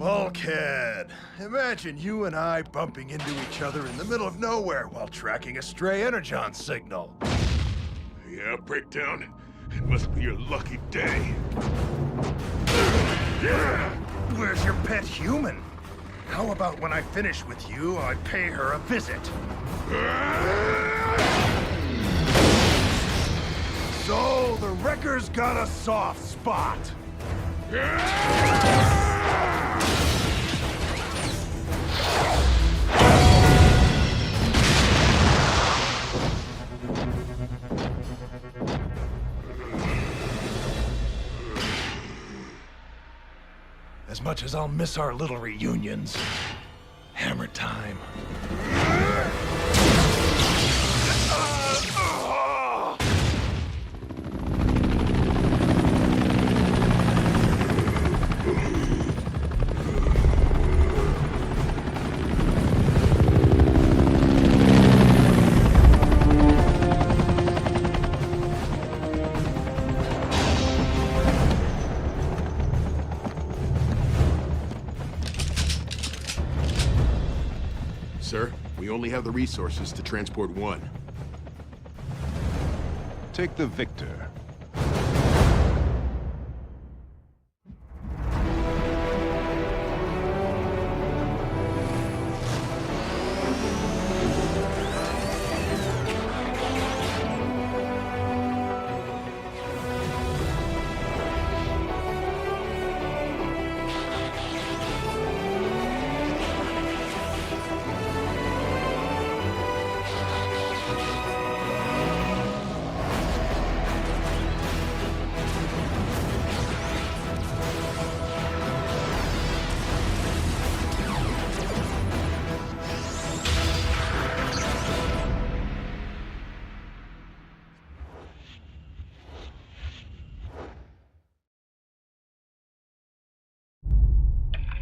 Bulkhead, imagine you and I bumping into each other in the middle of nowhere while tracking a stray energon signal. Yeah, Breakdown. It must be your lucky day. Where's your pet human? How about when I finish with you, I pay her a visit? So, the Wrecker's got a soft spot. As much as I'll miss our little reunions, hammer time. Sir, we only have the resources to transport one. Take the Victor.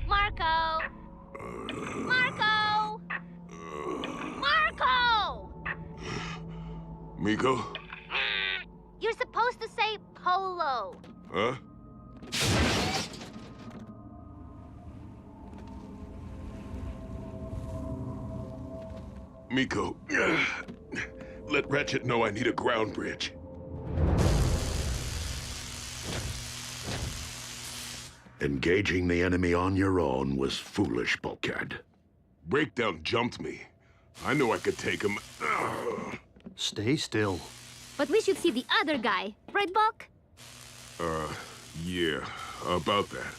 Marco! Marco! Marco! Miko? You're supposed to say Polo. Huh? Miko, let Ratchet know I need a ground bridge. Engaging the enemy on your own was foolish, Bulkhead. Breakdown jumped me. I knew I could take him. Stay still. But we should see the other guy, right, Buck? Yeah, about that.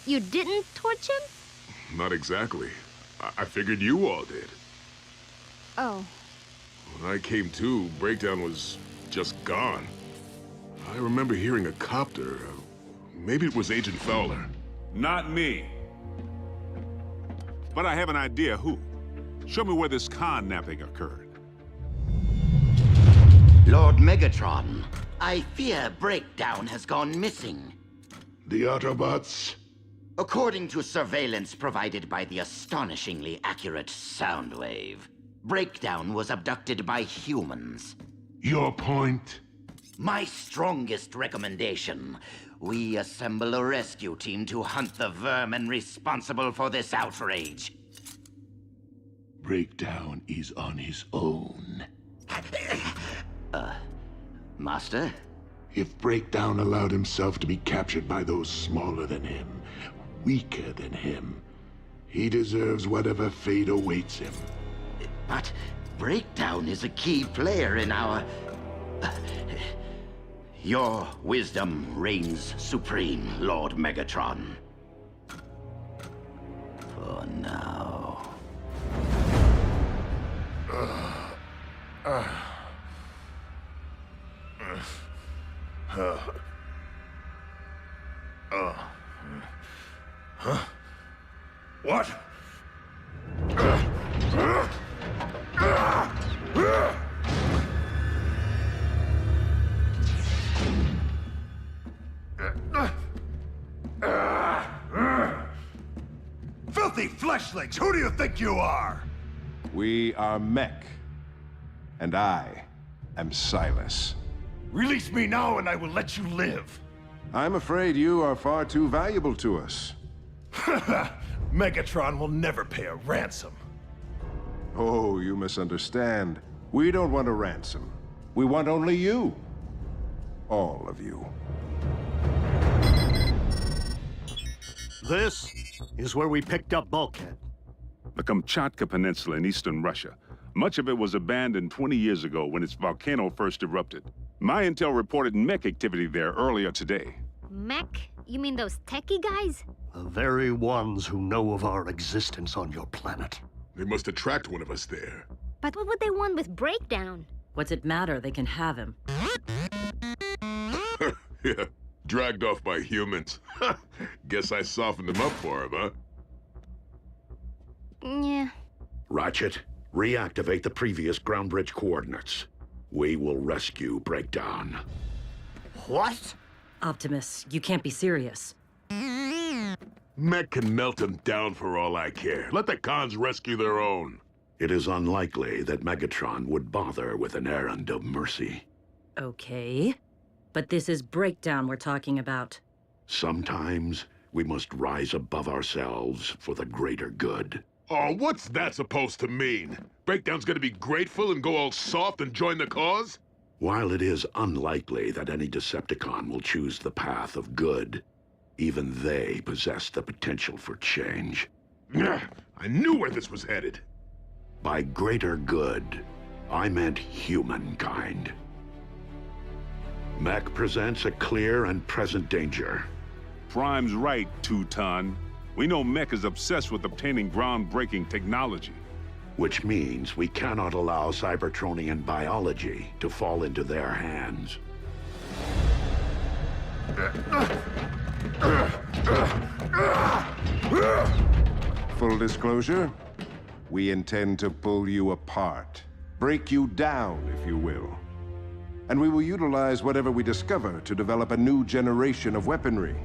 You didn't torch him? Not exactly. I figured you all did. Oh. When I came to, Breakdown was just gone. I remember hearing a copter. Maybe it was Agent Fowler. Not me. But I have an idea who. Show me where this con-napping occurred. Lord Megatron, I fear Breakdown has gone missing. The Autobots? According to surveillance provided by the astonishingly accurate Soundwave, Breakdown was abducted by humans. Your point? My strongest recommendation, we assemble a rescue team to hunt the vermin responsible for this outrage. Breakdown is on his own. Master? If Breakdown allowed himself to be captured by those smaller than him, weaker than him, he deserves whatever fate awaits him. But Breakdown is a key player in our... Your wisdom reigns supreme, Lord Megatron. For now. What? Filthy fleshlings, who do you think you are? We are Mech. And I am Silas. Release me now and I will let you live. I'm afraid you are far too valuable to us. Megatron will never pay a ransom. Oh, you misunderstand. We don't want a ransom. We want only you. All of you. This is where we picked up Bulkhead. The Kamchatka Peninsula in eastern Russia. Much of it was abandoned 20 years ago when its volcano first erupted. My intel reported mech activity there earlier today. Mech? You mean those techie guys? The very ones who know of our existence on your planet. They must have tracked one of us there. But what would they want with Breakdown? What's it matter? They can have him. Yeah, dragged off by humans. Guess I softened them up for him, huh? Yeah. Ratchet, reactivate the previous ground bridge coordinates. We will rescue Breakdown. What? Optimus, you can't be serious. Mech can melt him down for all I care. Let the cons rescue their own. It is unlikely that Megatron would bother with an errand of mercy. Okay. But this is Breakdown we're talking about. Sometimes we must rise above ourselves for the greater good. Oh, what's that supposed to mean? Breakdown's gonna be grateful and go all soft and join the cause? While it is unlikely that any Decepticon will choose the path of good, even they possess the potential for change. I knew where this was headed. By greater good, I meant humankind. Mech presents a clear and present danger. Prime's right, Two-Ton. We know Mech is obsessed with obtaining groundbreaking technology. Which means we cannot allow Cybertronian biology to fall into their hands. Full disclosure, we intend to pull you apart. Break you down, if you will. And we will utilize whatever we discover to develop a new generation of weaponry.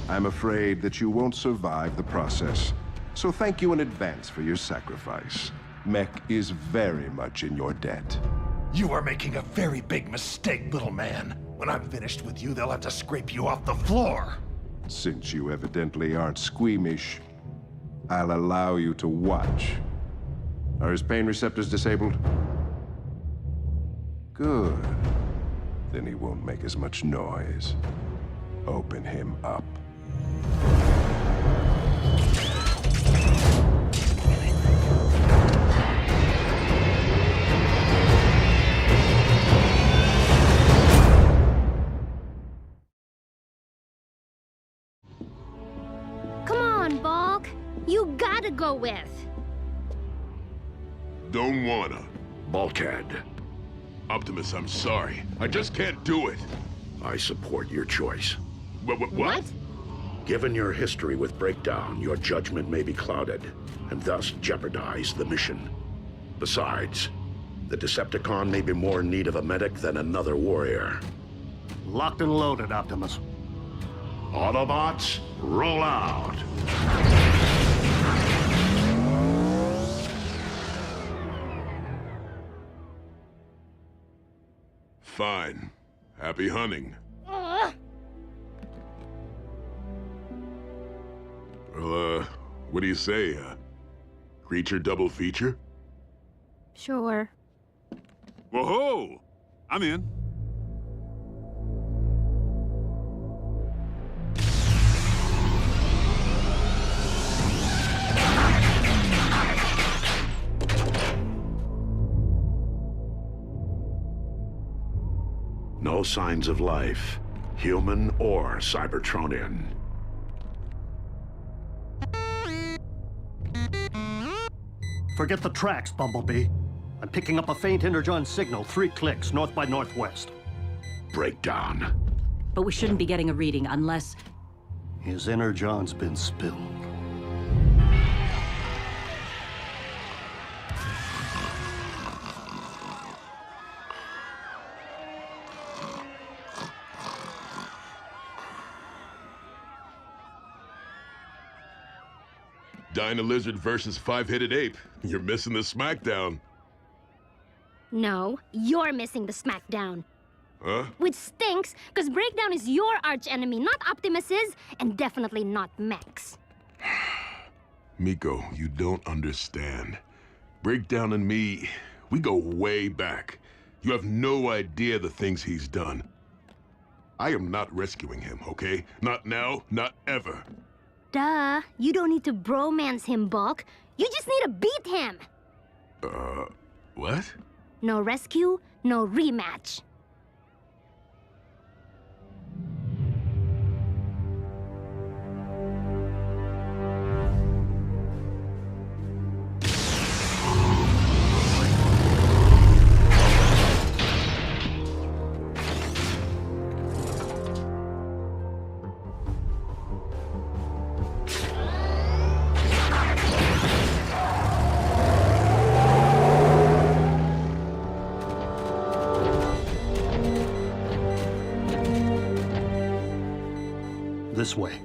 I'm afraid that you won't survive the process. So thank you in advance for your sacrifice. Mech is very much in your debt. You are making a very big mistake, little man. When I'm finished with you, they'll have to scrape you off the floor. Since you evidently aren't squeamish, I'll allow you to watch. Are his pain receptors disabled? Good. Then he won't make as much noise. Open him up. Come on, Bulk. You gotta go with. Don't wanna. Bulkhead, Optimus, I'm sorry. I just can't do it. I support your choice. What? Given your history with Breakdown, your judgment may be clouded, and thus jeopardize the mission. Besides, the Decepticon may be more in need of a medic than another warrior. Locked and loaded, Optimus. Autobots, roll out! Fine. Happy hunting. Well, what do you say? Creature double feature? Sure. Whoa-ho! I'm in. No signs of life, human or Cybertronian. Forget the tracks, Bumblebee. I'm picking up a faint Energon signal 3 clicks north by northwest. Breakdown. But we shouldn't be getting a reading unless... His Energon's been spilled. Dyna Lizard versus 5-headed ape. You're missing the smackdown. No, you're missing the smackdown. Huh? Which stinks, because Breakdown is your archenemy, not Optimus's, and definitely not Mech's. Miko, you don't understand. Breakdown and me, we go way back. You have no idea the things he's done. I am not rescuing him, okay? Not now, not ever. Duh, you don't need to bromance him, Bulk. You just need to beat him. What? No rescue, no rematch. This way.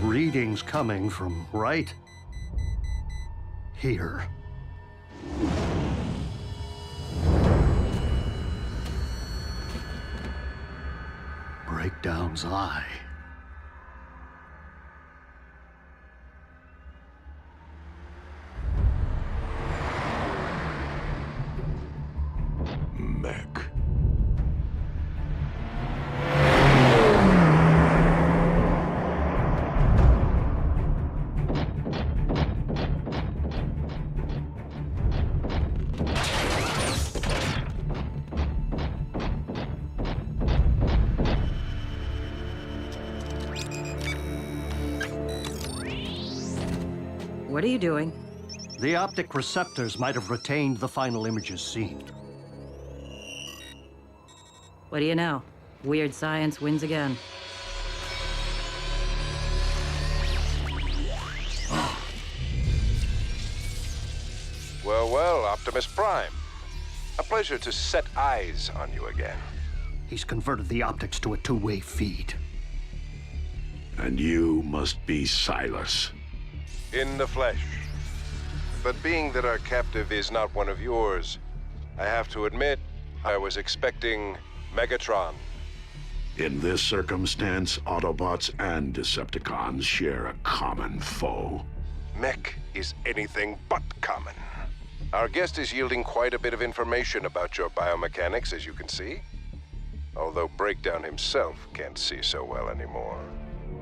Readings coming from right here. Breakdown's eye. Mech. What are you doing? The optic receptors might have retained the final images seen. What do you know? Weird science wins again. Well, well, Optimus Prime. A pleasure to set eyes on you again. He's converted the optics to a two-way feed. And you must be Silas. In the flesh. But being that our captive is not one of yours, I have to admit, I was expecting Megatron. In this circumstance, Autobots and Decepticons share a common foe. Mech is anything but common. Our guest is yielding quite a bit of information about your biomechanics, as you can see. Although Breakdown himself can't see so well anymore.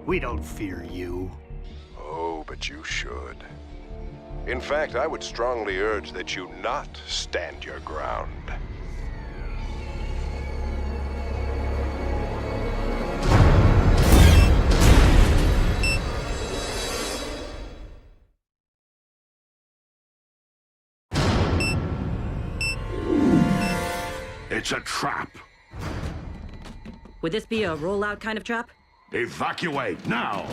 We don't fear you. Oh, but you should. In fact, I would strongly urge that you not stand your ground. It's a trap. Would this be a rollout kind of trap? Evacuate now!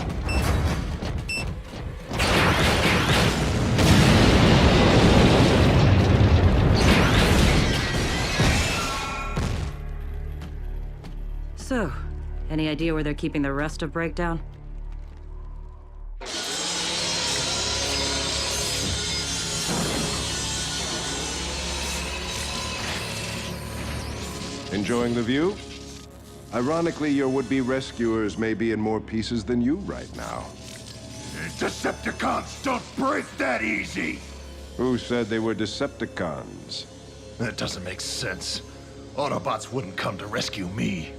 So, any idea where they're keeping the rest of Breakdown? Enjoying the view? Ironically, your would-be rescuers may be in more pieces than you right now. Decepticons don't break that easy! Who said they were Decepticons? That doesn't make sense. Autobots wouldn't come to rescue me.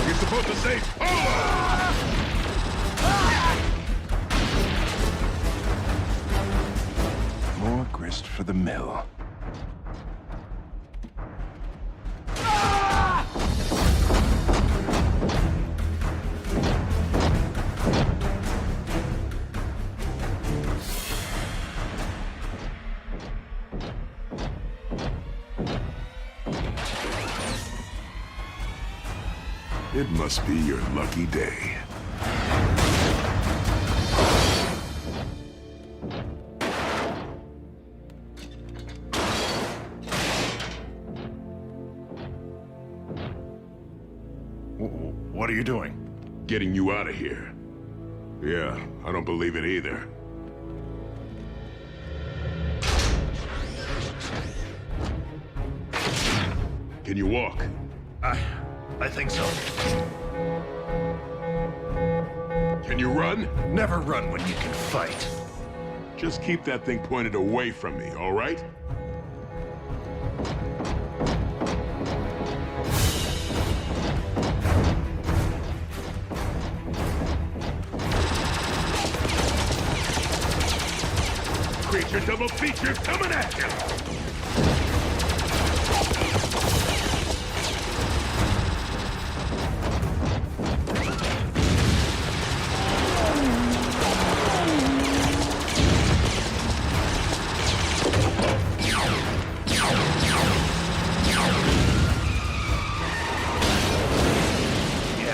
You're supposed to say power! More grist for the mill. It must be your lucky day. What are you doing? Getting you out of here. Yeah, I don't believe it either. Can you walk? I think so. Can you run? Never run when you can fight. Just keep that thing pointed away from me, all right? Creature double feature coming at you!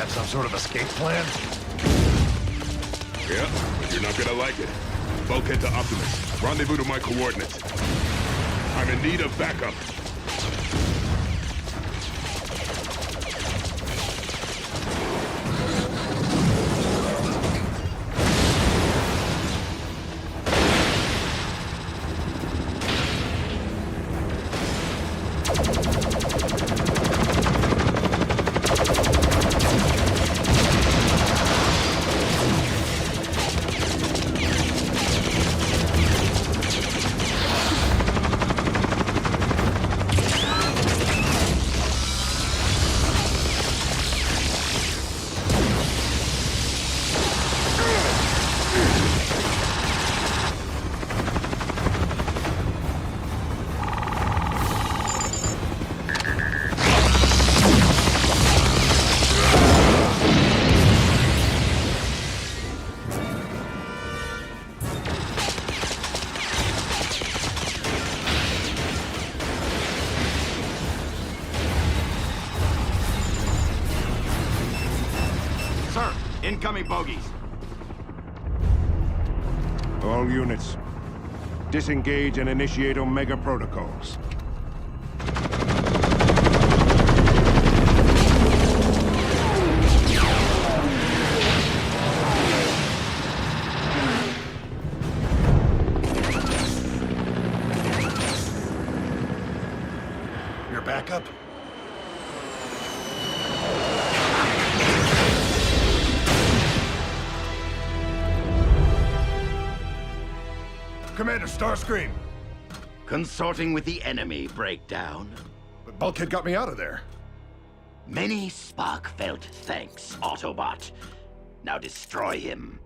Some sort of escape plan? Yeah, but you're not gonna like it. Bulkhead to Optimus. Rendezvous to my coordinates. I'm in need of backup. Incoming bogies. All units, disengage and initiate Omega protocols. Your backup? Commander Starscream! Consorting with the enemy, Breakdown. But Bulkhead got me out of there. Many Spark-felt thanks, Autobot. Now destroy him.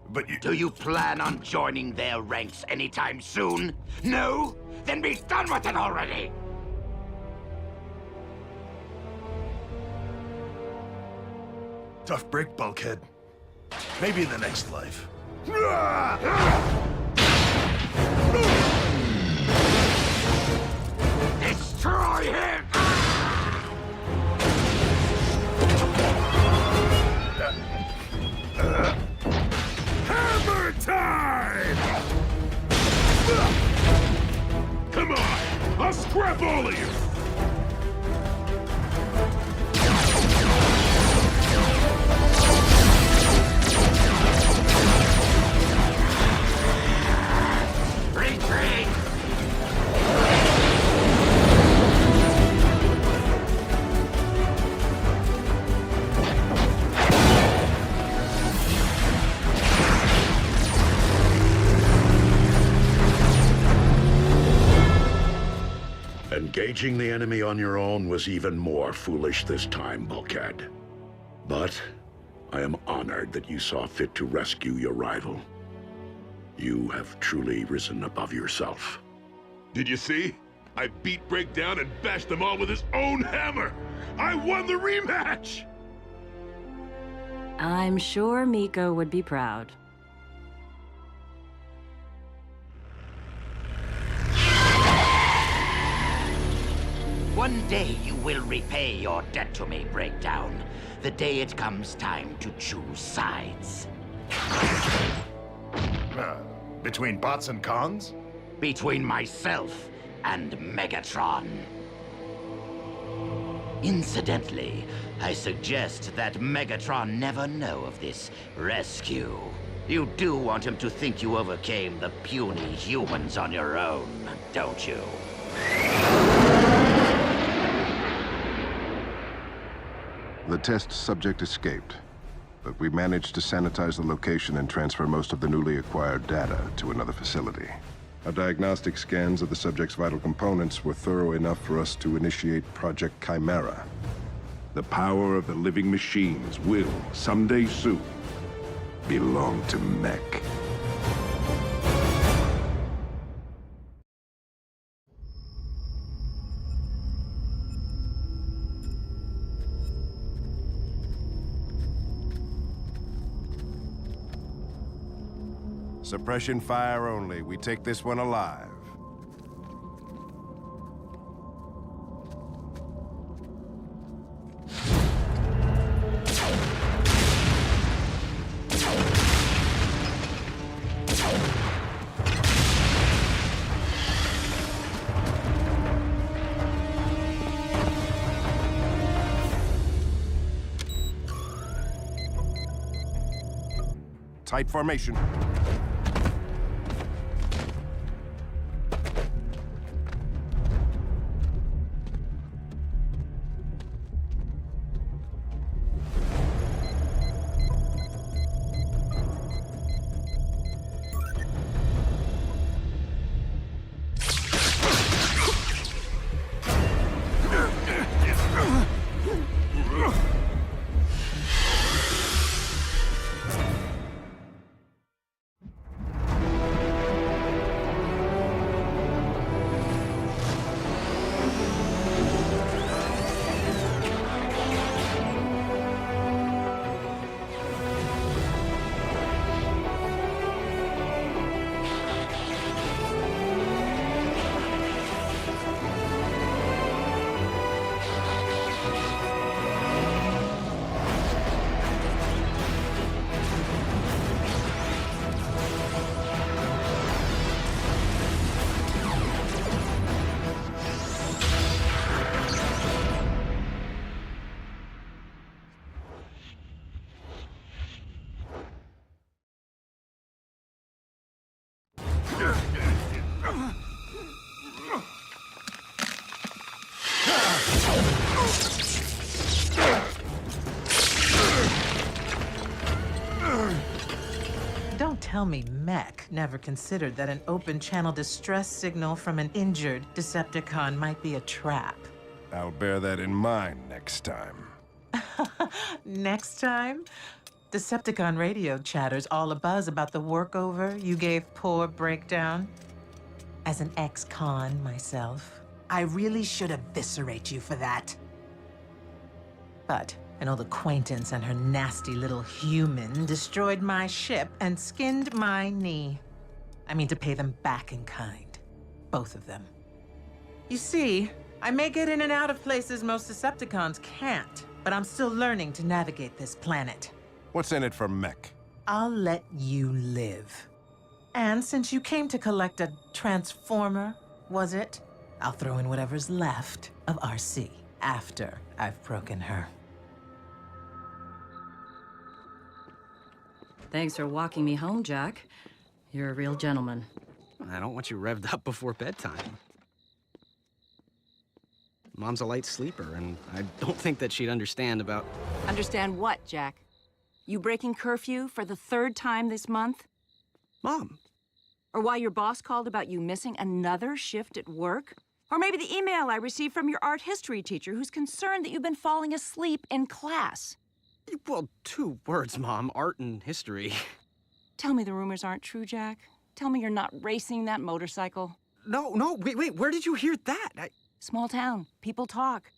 But you... Do you plan on joining their ranks anytime soon? No? Then be done with it already! Tough break, Bulkhead. Maybe in the next life. Destroy him! Hammer time! Come on! I'll scrap all of you! Retreat! Engaging the enemy on your own was even more foolish this time, Bulkhead. But I am honored that you saw fit to rescue your rival. You have truly risen above yourself. Did you see? I beat Breakdown and bashed them all with his own hammer! I won the rematch! I'm sure Miko would be proud. One day you will repay your debt to me, Breakdown. The day it comes time to choose sides. Between bots and cons? Between myself and Megatron. Incidentally, I suggest that Megatron never know of this rescue. You do want him to think you overcame the puny humans on your own, don't you? The test subject escaped, but we managed to sanitize the location and transfer most of the newly acquired data to another facility. Our diagnostic scans of the subject's vital components were thorough enough for us to initiate Project Chimera. The power of the living machines will, someday soon, belong to Mech. Suppression fire only. We take this one alive. Tight formation. Don't tell me Mech never considered that an open-channel distress signal from an injured Decepticon might be a trap. I'll bear that in mind next time. Next time? Decepticon radio chatter's all abuzz about the workover you gave poor Breakdown. As an ex-con myself, I really should eviscerate you for that. But an old acquaintance and her nasty little human destroyed my ship and skinned my knee. I mean to pay them back in kind. Both of them. You see, I may get in and out of places most Decepticons can't, but I'm still learning to navigate this planet. What's in it for Mech? I'll let you live. And since you came to collect a transformer, was it? I'll throw in whatever's left of RC after I've broken her. Thanks for walking me home, Jack. You're a real gentleman. I don't want you revved up before bedtime. Mom's a light sleeper, and I don't think that she'd understand about... Understand what, Jack? You breaking curfew for the 3rd time this month? Mom! Or why your boss called about you missing another shift at work? Or maybe the email I received from your art history teacher who's concerned that you've been falling asleep in class. Well, 2 words, Mom. Art and history. Tell me the rumors aren't true, Jack. Tell me you're not racing that motorcycle. No, wait, where did you hear that? Small town. People talk.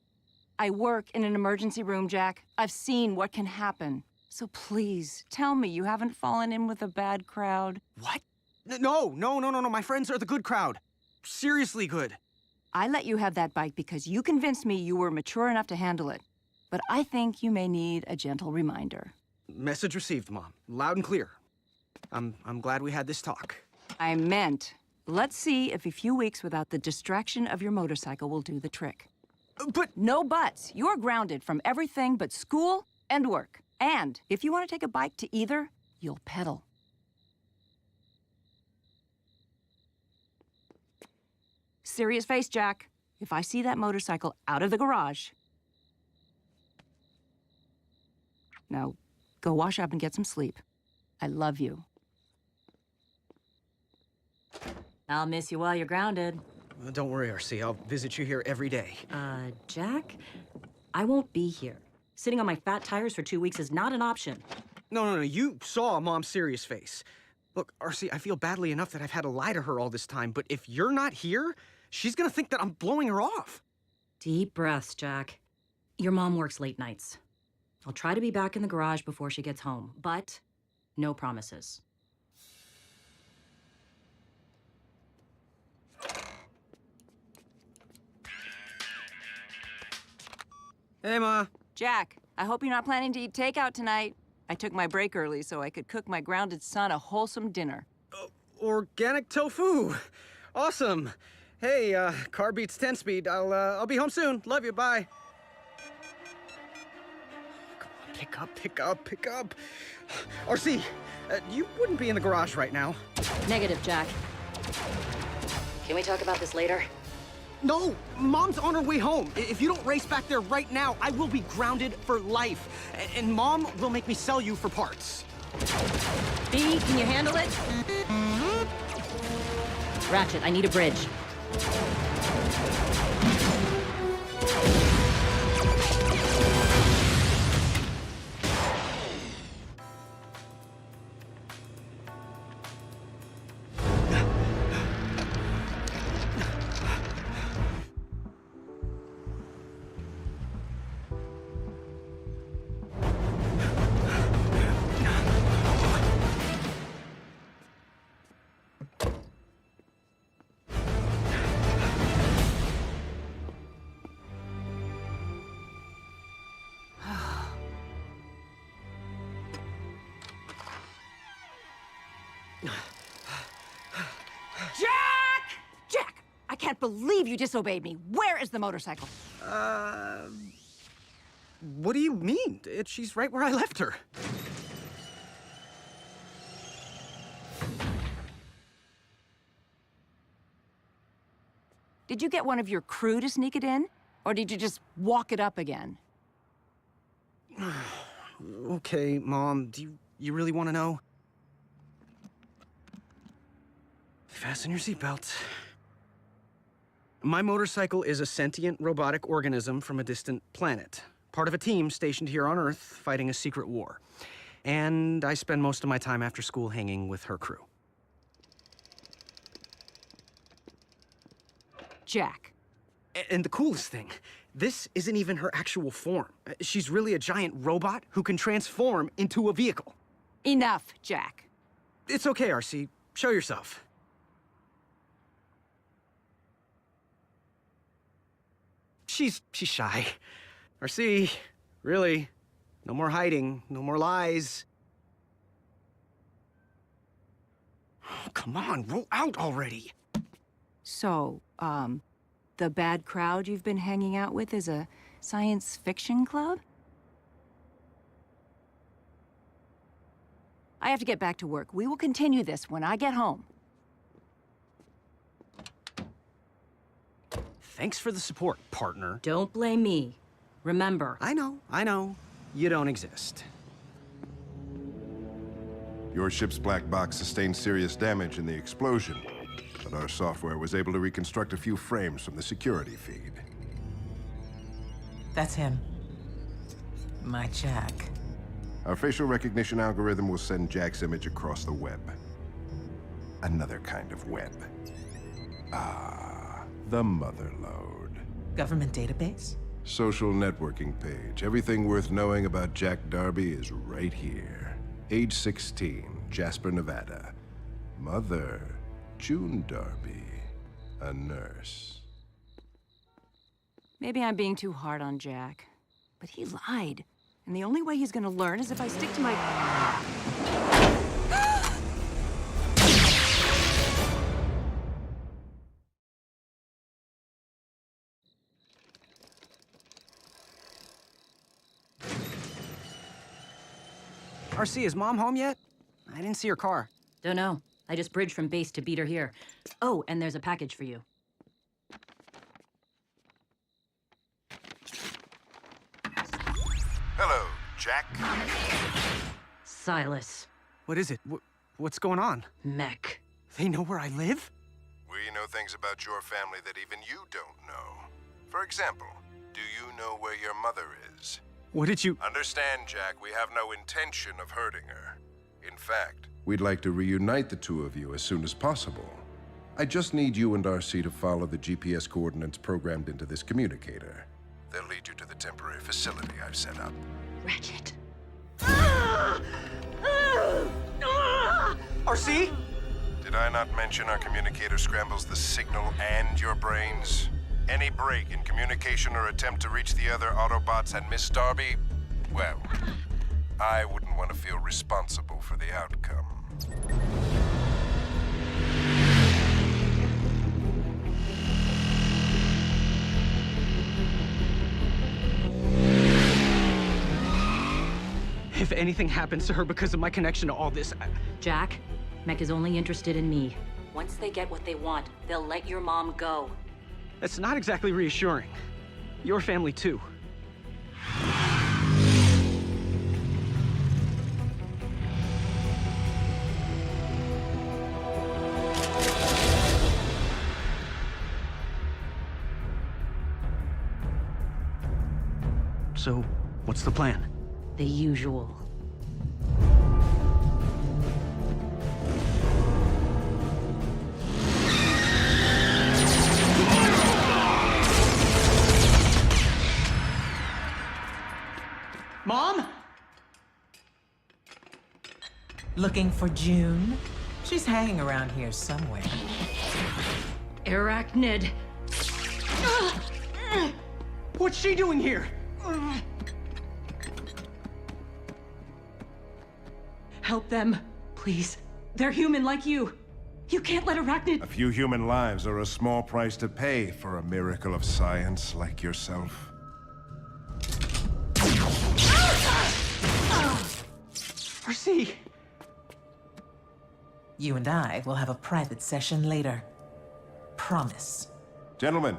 I work in an emergency room, Jack. I've seen what can happen. So please, tell me you haven't fallen in with a bad crowd. What? No. My friends are the good crowd. Seriously good. I let you have that bike because you convinced me you were mature enough to handle it. But I think you may need a gentle reminder. Message received, Mom. Loud and clear. I'm glad we had this talk. I meant, let's see if a few weeks without the distraction of your motorcycle will do the trick. But... No buts. You're grounded from everything but school and work. And if you want to take a bike to either, you'll pedal. Serious face, Jack. If I see that motorcycle out of the garage... Now, go wash up and get some sleep. I love you. I'll miss you while you're grounded. Don't worry, RC. I'll visit you here every day. Jack? I won't be here. Sitting on my fat tires for 2 weeks is not an option. No. You saw Mom's serious face. Look, RC, I feel badly enough that I've had to lie to her all this time, but if you're not here, she's gonna think that I'm blowing her off. Deep breaths, Jack. Your mom works late nights. I'll try to be back in the garage before she gets home, but no promises. Hey, Ma. Jack, I hope you're not planning to eat takeout tonight. I took my break early so I could cook my grounded son a wholesome dinner. Organic tofu. Awesome. Hey, car beats 10 speed. I'll be home soon. Love you. Bye. Come on, pick up. RC, you wouldn't be in the garage right now. Negative, Jack. Can we talk about this later? No, Mom's on her way home. If you don't race back there right now, I will be grounded for life. And Mom will make me sell you for parts. B, can you handle it? Ratchet, I need a bridge. Jack! I can't believe you disobeyed me. Where is the motorcycle? What do you mean? She's right where I left her. Did you get one of your crew to sneak it in? Or did you just walk it up again? Okay, Mom, do you really want to know? Fasten your seatbelts. My motorcycle is a sentient robotic organism from a distant planet. Part of a team stationed here on Earth fighting a secret war. And I spend most of my time after school hanging with her crew. Jack. And the coolest thing, this isn't even her actual form. She's really a giant robot who can transform into a vehicle. Enough, Jack. It's okay, RC. Show yourself. She's shy. RC, really, no more hiding, no more lies. Oh, come on, roll out already. So, the bad crowd you've been hanging out with is a science fiction club? I have to get back to work. We will continue this when I get home. Thanks for the support, partner. Don't blame me. Remember. I know. You don't exist. Your ship's black box sustained serious damage in the explosion, but our software was able to reconstruct a few frames from the security feed. That's him. My Jack. Our facial recognition algorithm will send Jack's image across the web. Another kind of web. The mother lode. Government database? Social networking page. Everything worth knowing about Jack Darby is right here. Age 16, Jasper, Nevada. Mother, June Darby, a nurse. Maybe I'm being too hard on Jack, but he lied. And the only way he's gonna learn is if I stick to my... RC, is Mom home yet? I didn't see her car. Don't know. I just bridged from base to beat her here. Oh, and there's a package for you. Hello, Jack. Silas. What is it? What's going on? Mech. They know where I live? We know things about your family that even you don't know. For example, do you know where your mother is? What did you... Understand, Jack, we have no intention of hurting her. In fact, we'd like to reunite the two of you as soon as possible. I just need you and RC to follow the GPS coordinates programmed into this communicator. They'll lead you to the temporary facility I've set up. Ratchet. RC? Did I not mention our communicator scrambles the signal and your brains? Any break in communication or attempt to reach the other Autobots and Miss Darby, well, I wouldn't want to feel responsible for the outcome. If anything happens to her because of my connection to all this, Jack, Mech is only interested in me. Once they get what they want, they'll let your mom go. That's not exactly reassuring. Your family, too. So, what's the plan? The usual. Mom? Looking for June? She's hanging around here somewhere. Arachnid. What's she doing here? Help them, please. They're human like you. You can't let Arachnid... A few human lives are a small price to pay for a miracle of science like yourself. RC! You and I will have a private session later. Promise. Gentlemen.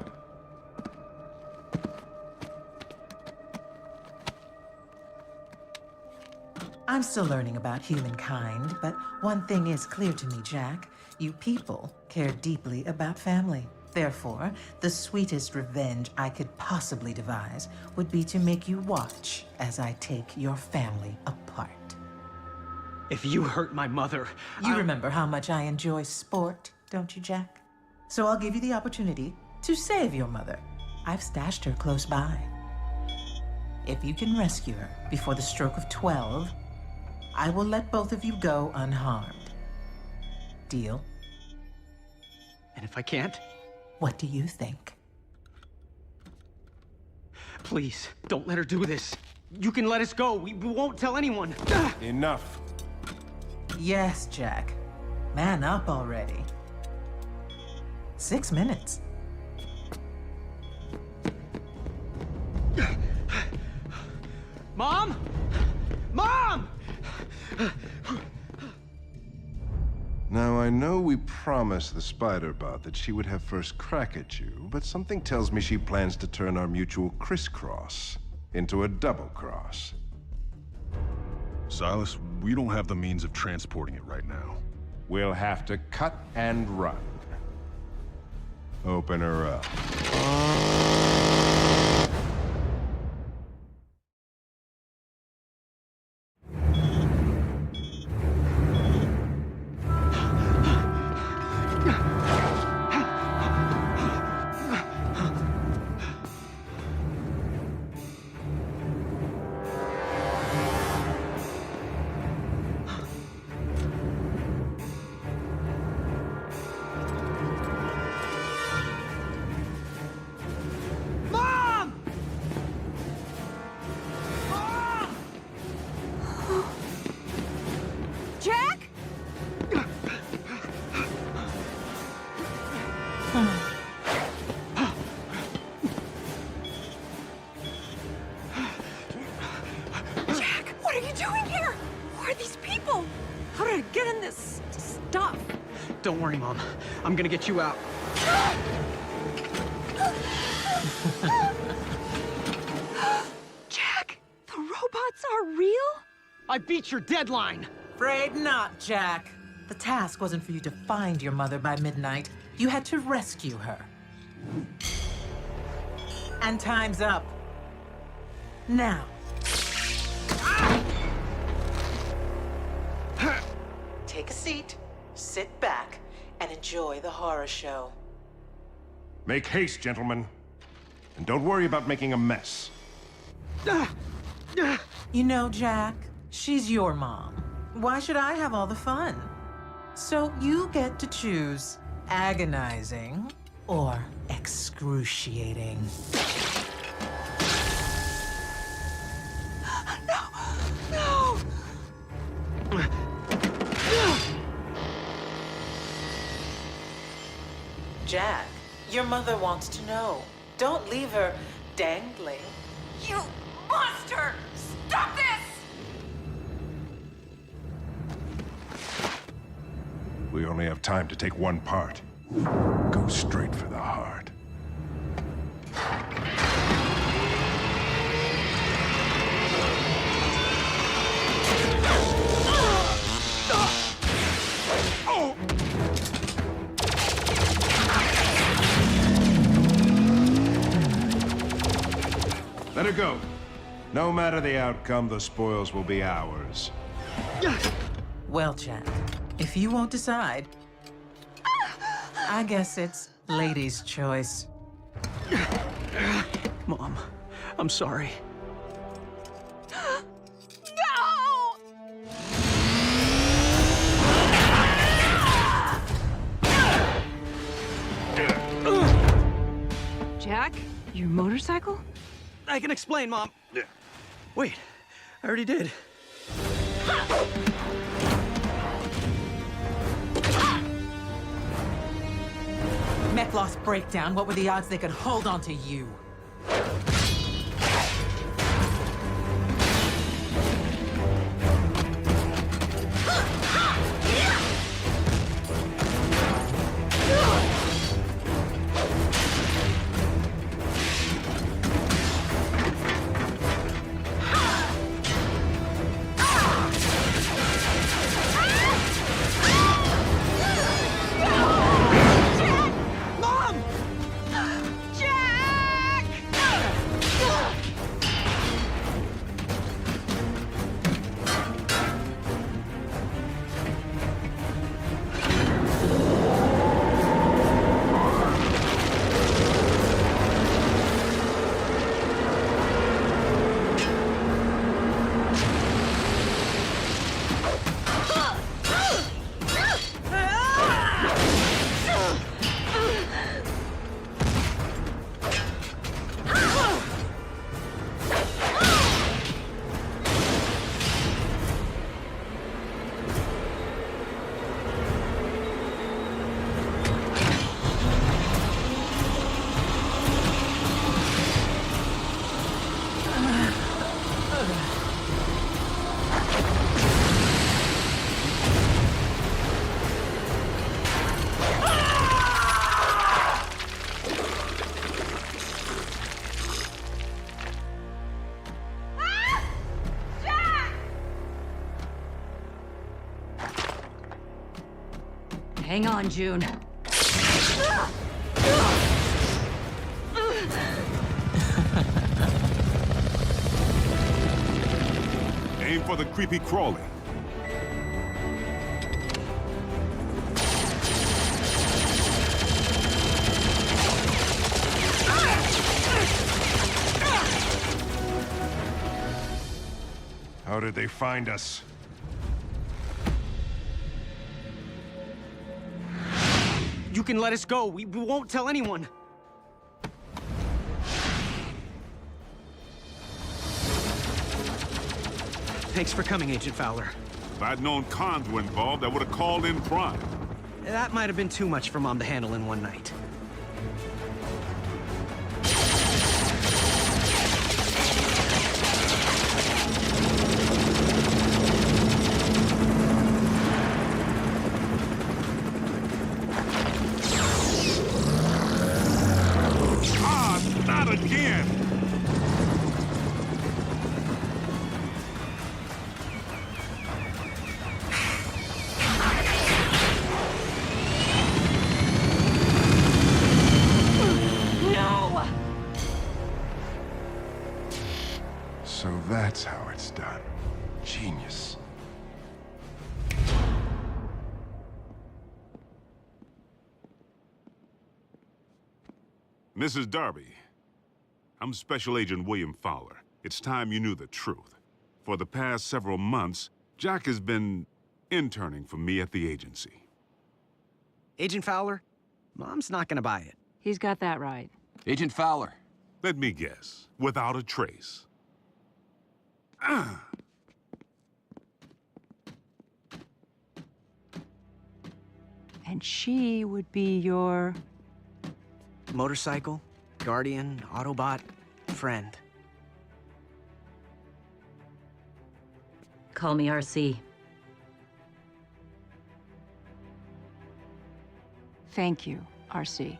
I'm still learning about humankind, but one thing is clear to me, Jack. You people care deeply about family. Therefore, the sweetest revenge I could possibly devise would be to make you watch as I take your family apart. If you hurt my mother, You remember how much I enjoy sport, don't you, Jack? So I'll give you the opportunity to save your mother. I've stashed her close by. If you can rescue her before the stroke of 12, I will let both of you go unharmed. Deal? And if I can't? What do you think? Please, don't let her do this. You can let us go. We won't tell anyone. Enough. Yes, Jack. Man up already. 6 minutes. Mom? Mom! Now, I know we promised the Spider-Bot that she would have first crack at you, but something tells me she plans to turn our mutual crisscross into a double-cross. Silas, we don't have the means of transporting it right now. We'll have to cut and run. Open her up. people! How did I get in this stuff? Don't worry, Mom. I'm gonna get you out. Jack, the robots are real? I beat your deadline! Afraid not, Jack. The task wasn't for you to find your mother by midnight. You had to rescue her. And time's up. Now. Take a seat, sit back, and enjoy the horror show. Make haste, gentlemen. And don't worry about making a mess. You know, Jack, she's your mom. Why should I have all the fun? So you get to choose agonizing or excruciating. No! Jack, your mother wants to know. Don't leave her dangling. You monster! Stop this! We only have time to take one part. Go straight for the heart. Let her go. No matter the outcome, the spoils will be ours. Well, Jack, if you won't decide, I guess it's lady's choice. Mom, I'm sorry. No! Jack, your motorcycle? I can explain, Mom. Wait, I already did. Mech lost breakdown. What were the odds they could hold on to you? Hang on, June. Aim for the creepy crawly. How did they find us? You can let us go. We won't tell anyone. Thanks for coming, Agent Fowler. If I'd known cons were involved, I would have called in Prime. That might have been too much for Mom to handle in one night. Mrs. Darby, I'm Special Agent William Fowler. It's time you knew the truth. For the past several months, Jack has been interning for me at the agency. Agent Fowler, Mom's not gonna buy it. He's got that right. Agent Fowler. Let me guess, without a trace. And she would be your... Motorcycle, guardian, Autobot, friend. Call me RC. Thank you, RC.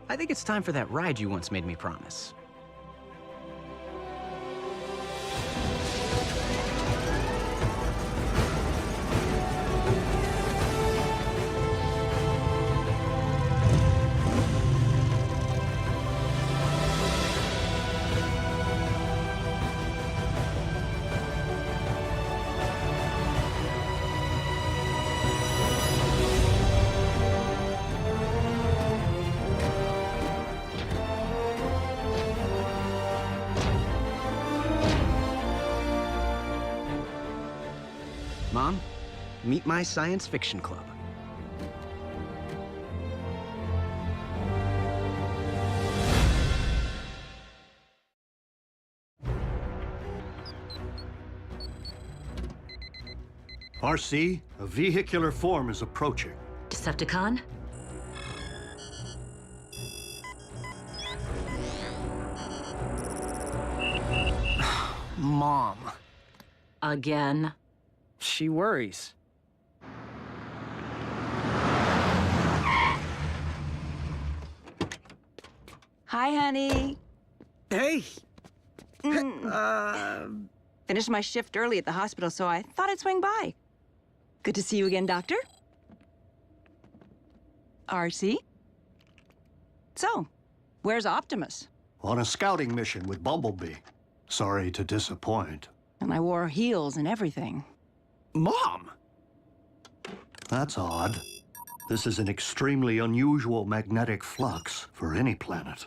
I think it's time for that ride you once made me promise. Mom, meet my science fiction club. RC, a vehicular form is approaching. Decepticon? Mom. Again? She worries. Hi, honey. Hey! Finished my shift early at the hospital, so I thought I'd swing by. Good to see you again, Doctor. RC? So, where's Optimus? On a scouting mission with Bumblebee. Sorry to disappoint. And I wore heels and everything. Mom! That's odd. This is an extremely unusual magnetic flux for any planet.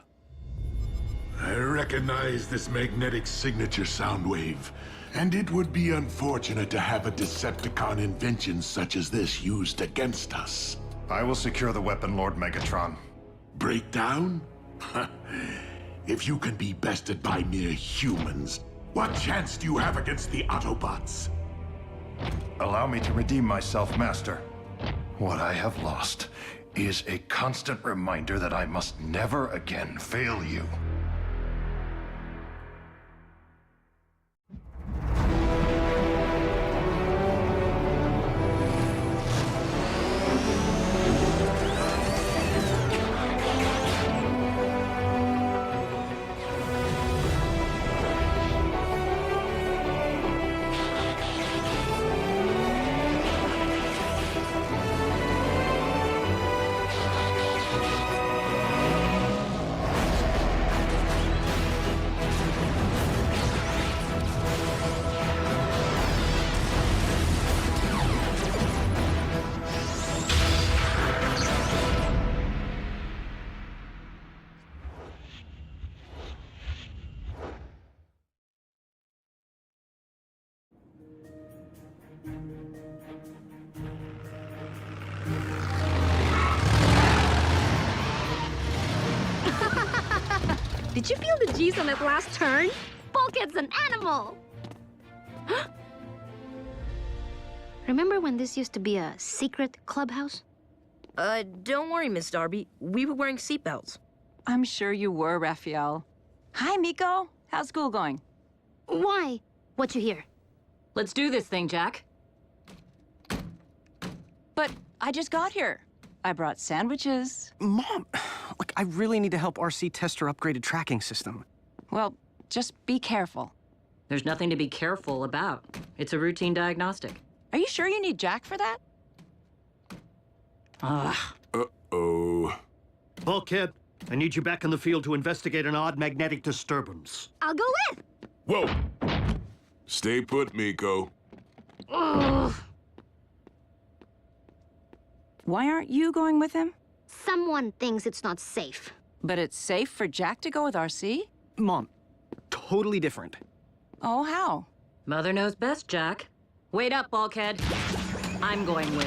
I recognize this magnetic signature sound wave, and it would be unfortunate to have a Decepticon invention such as this used against us. I will secure the weapon, Lord Megatron. Breakdown? If you can be bested by mere humans, what chance do you have against the Autobots? Allow me to redeem myself, Master. What I have lost is a constant reminder that I must never again fail you. Did you feel the G's on that last turn? Bulkhead's an animal! Remember when this used to be a secret clubhouse? Don't worry, Miss Darby. We were wearing seatbelts. I'm sure you were, Raphael. Hi, Miko. How's school going? Why? What you hear? Let's do this thing, Jack. But I just got here. I brought sandwiches. Mom, look, I really need to help RC test her upgraded tracking system. Well, just be careful. There's nothing to be careful about. It's a routine diagnostic. Are you sure you need Jack for that? Ugh. Uh-oh. Bulkhead, I need you back in the field to investigate an odd magnetic disturbance. I'll go with! Whoa! Stay put, Miko. Ugh. Why aren't you going with him? Someone thinks it's not safe. But it's safe for Jack to go with RC? Mom, totally different. Oh, how? Mother knows best, Jack. Wait up, bulkhead. I'm going with.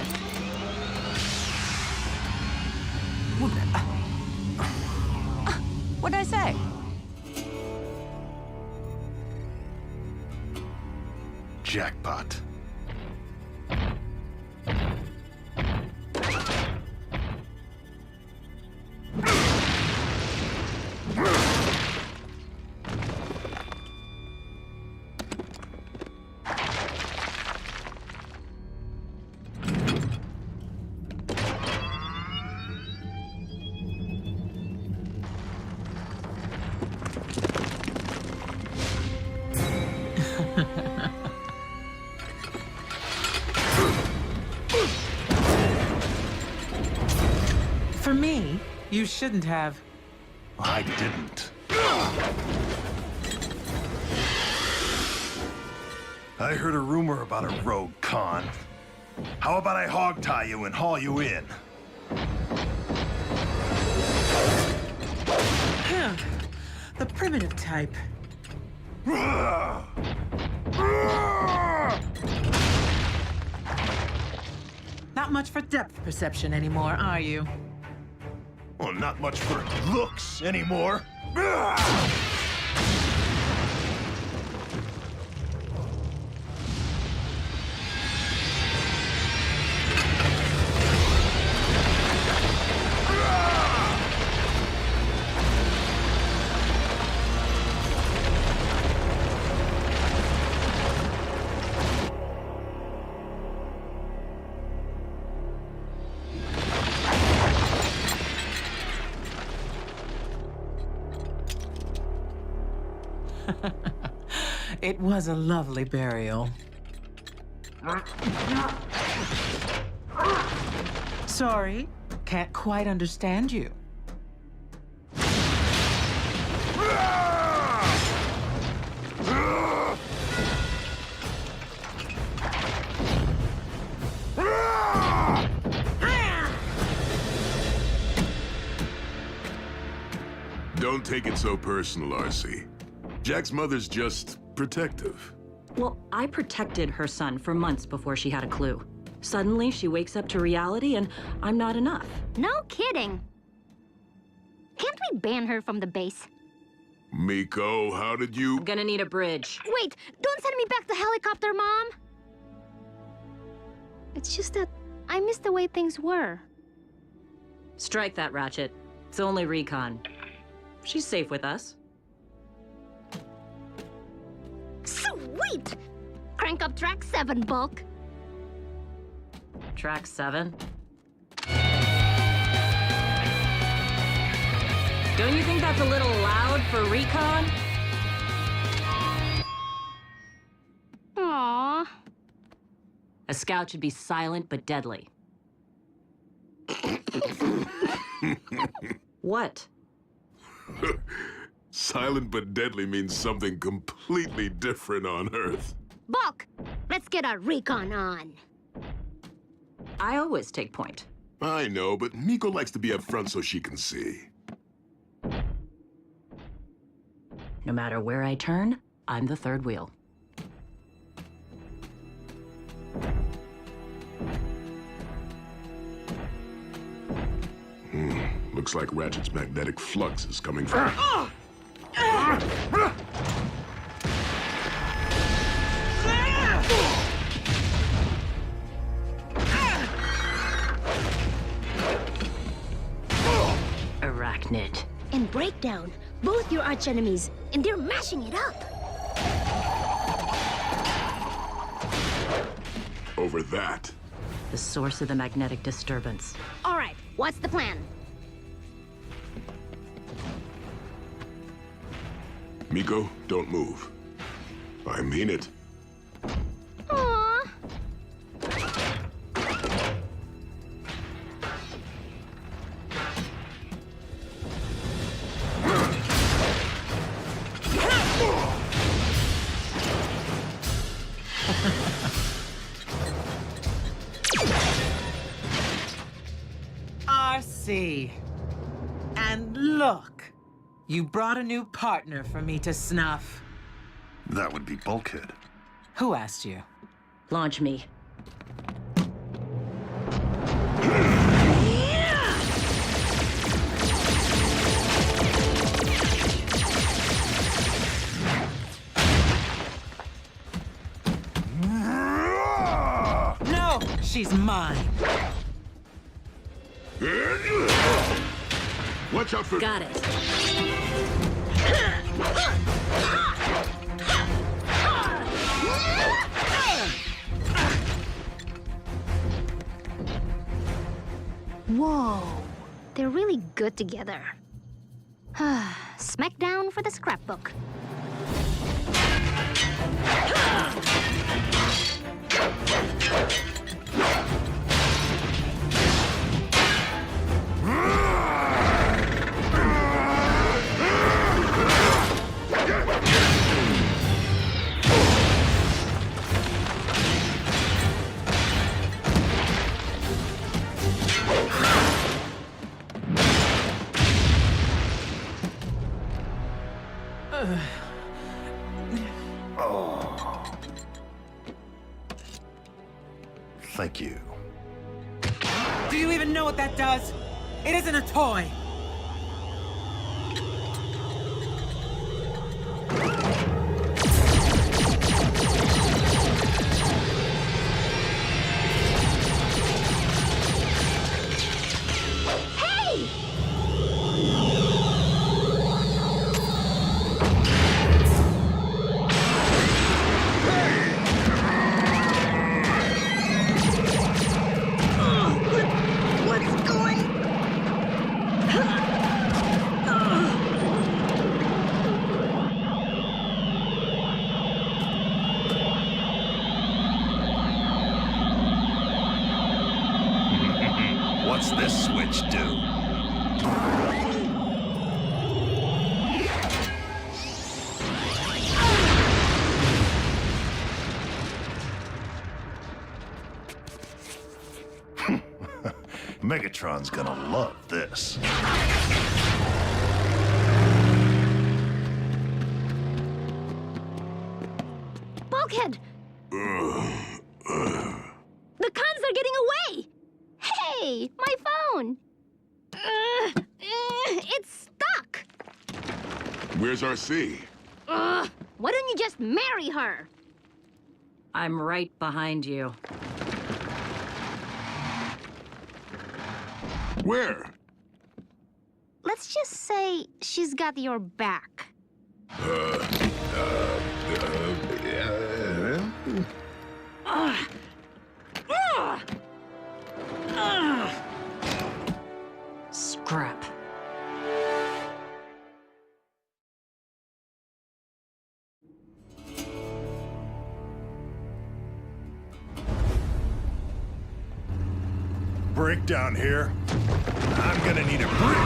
What'd I say? Jackpot. For me, you shouldn't have. I didn't. I heard a rumor about a rogue con. How about I hog-tie you and haul you in? The primitive type. Not much for depth perception anymore, are you? Well, not much for looks anymore. It was a lovely burial. Sorry, can't quite understand you. Don't take it so personal, RC. Jack's mother's just protective. Well, I protected her son for months before she had a clue. Suddenly, she wakes up to reality, and I'm not enough. No kidding. Can't we ban her from the base? Miko, how did you... I'm gonna need a bridge. Wait, don't send me back to helicopter, Mom! It's just that I miss the way things were. Strike that, Ratchet. It's only recon. She's safe with us. Sweet! Crank up track 7, Bulk. Track 7? Don't you think that's a little loud for recon? Aww. A scout should be silent but deadly. What? Silent but deadly means something completely different on Earth. Bulk, let's get our recon on. I always take point. I know, but Miko likes to be up front so she can see. No matter where I turn, I'm the third wheel. Looks like Ratchet's magnetic flux is coming from... Arachnid. And Breakdown, both your archenemies, and they're mashing it up. Over that. The source of the magnetic disturbance. All right, what's the plan? Miko, don't move. I mean it. Aww. see. And look, you brought a new partner for me to snuff. That would be Bulkhead. Who asked you? Launch me. No, she's mine. Watch out for... Got it. Whoa, they're really good together. Smackdown for the scrapbook. Thank you. Do you even know what that does? It isn't a toy. What's this switch do? Megatron's gonna love this. Bulkhead! The cons are getting away! Hey, my phone! It's stuck! Where's RC? Why don't you just marry her? I'm right behind you. Where? Let's just say she's got your back. Scrap. Breakdown here. I'm gonna need a break.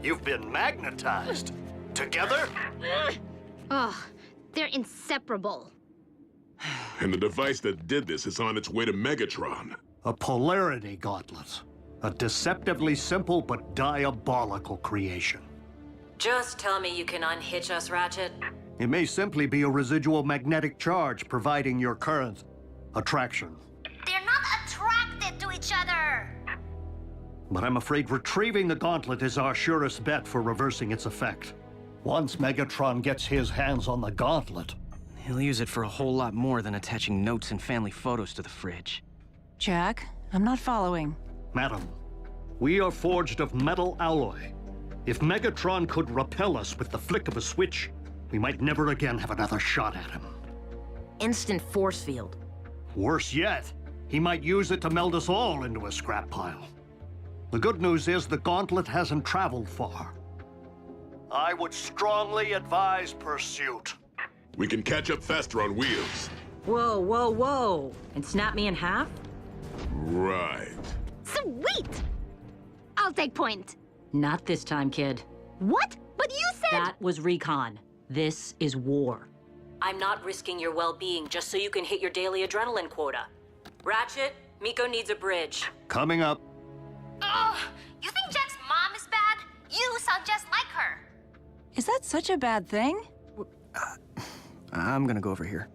You've been magnetized. Together? Ugh, they're inseparable. And the device that did this is on its way to Megatron. A polarity gauntlet. A deceptively simple but diabolical creation. Just tell me you can unhitch us, Ratchet. It may simply be a residual magnetic charge providing your current attraction. They're not attracted to each other! But I'm afraid retrieving the gauntlet is our surest bet for reversing its effect. Once Megatron gets his hands on the gauntlet, He'll use it for a whole lot more than attaching notes and family photos to the fridge. Jack, I'm not following. Madam, we are forged of metal alloy. If Megatron could repel us with the flick of a switch, we might never again have another shot at him. Instant force field. Worse yet, he might use it to meld us all into a scrap pile. The good news is the gauntlet hasn't traveled far. I would strongly advise pursuit. We can catch up faster on wheels. Whoa, whoa, whoa. And snap me in half? Right. Sweet! I'll I'll take point. Not this time, kid. What? But you said... That was recon. This is war. I'm not risking your well-being just so you can hit your daily adrenaline quota. Ratchet, Miko needs a bridge. Coming up. Oh, you think Jack's mom is bad? You sound just like her. Is that such a bad thing? I'm gonna go over here.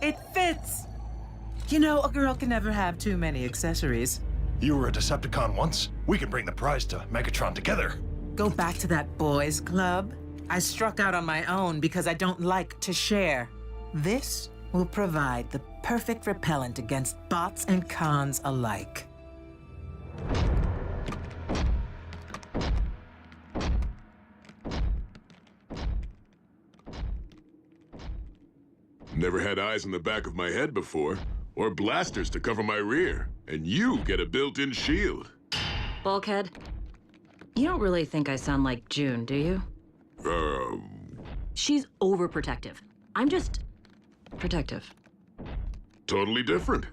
It fits! You know, a girl can never have too many accessories. You were a Decepticon once. We can bring the prize to Megatron together. Go back to that boys' club. I struck out on my own because I don't like to share. This will provide the perfect repellent against bots and cons alike. Never had eyes in the back of my head before, or blasters to cover my rear, and you get a built-in shield. Bulkhead, you don't really think I sound like June, do you? She's overprotective. I'm just protective. Totally different.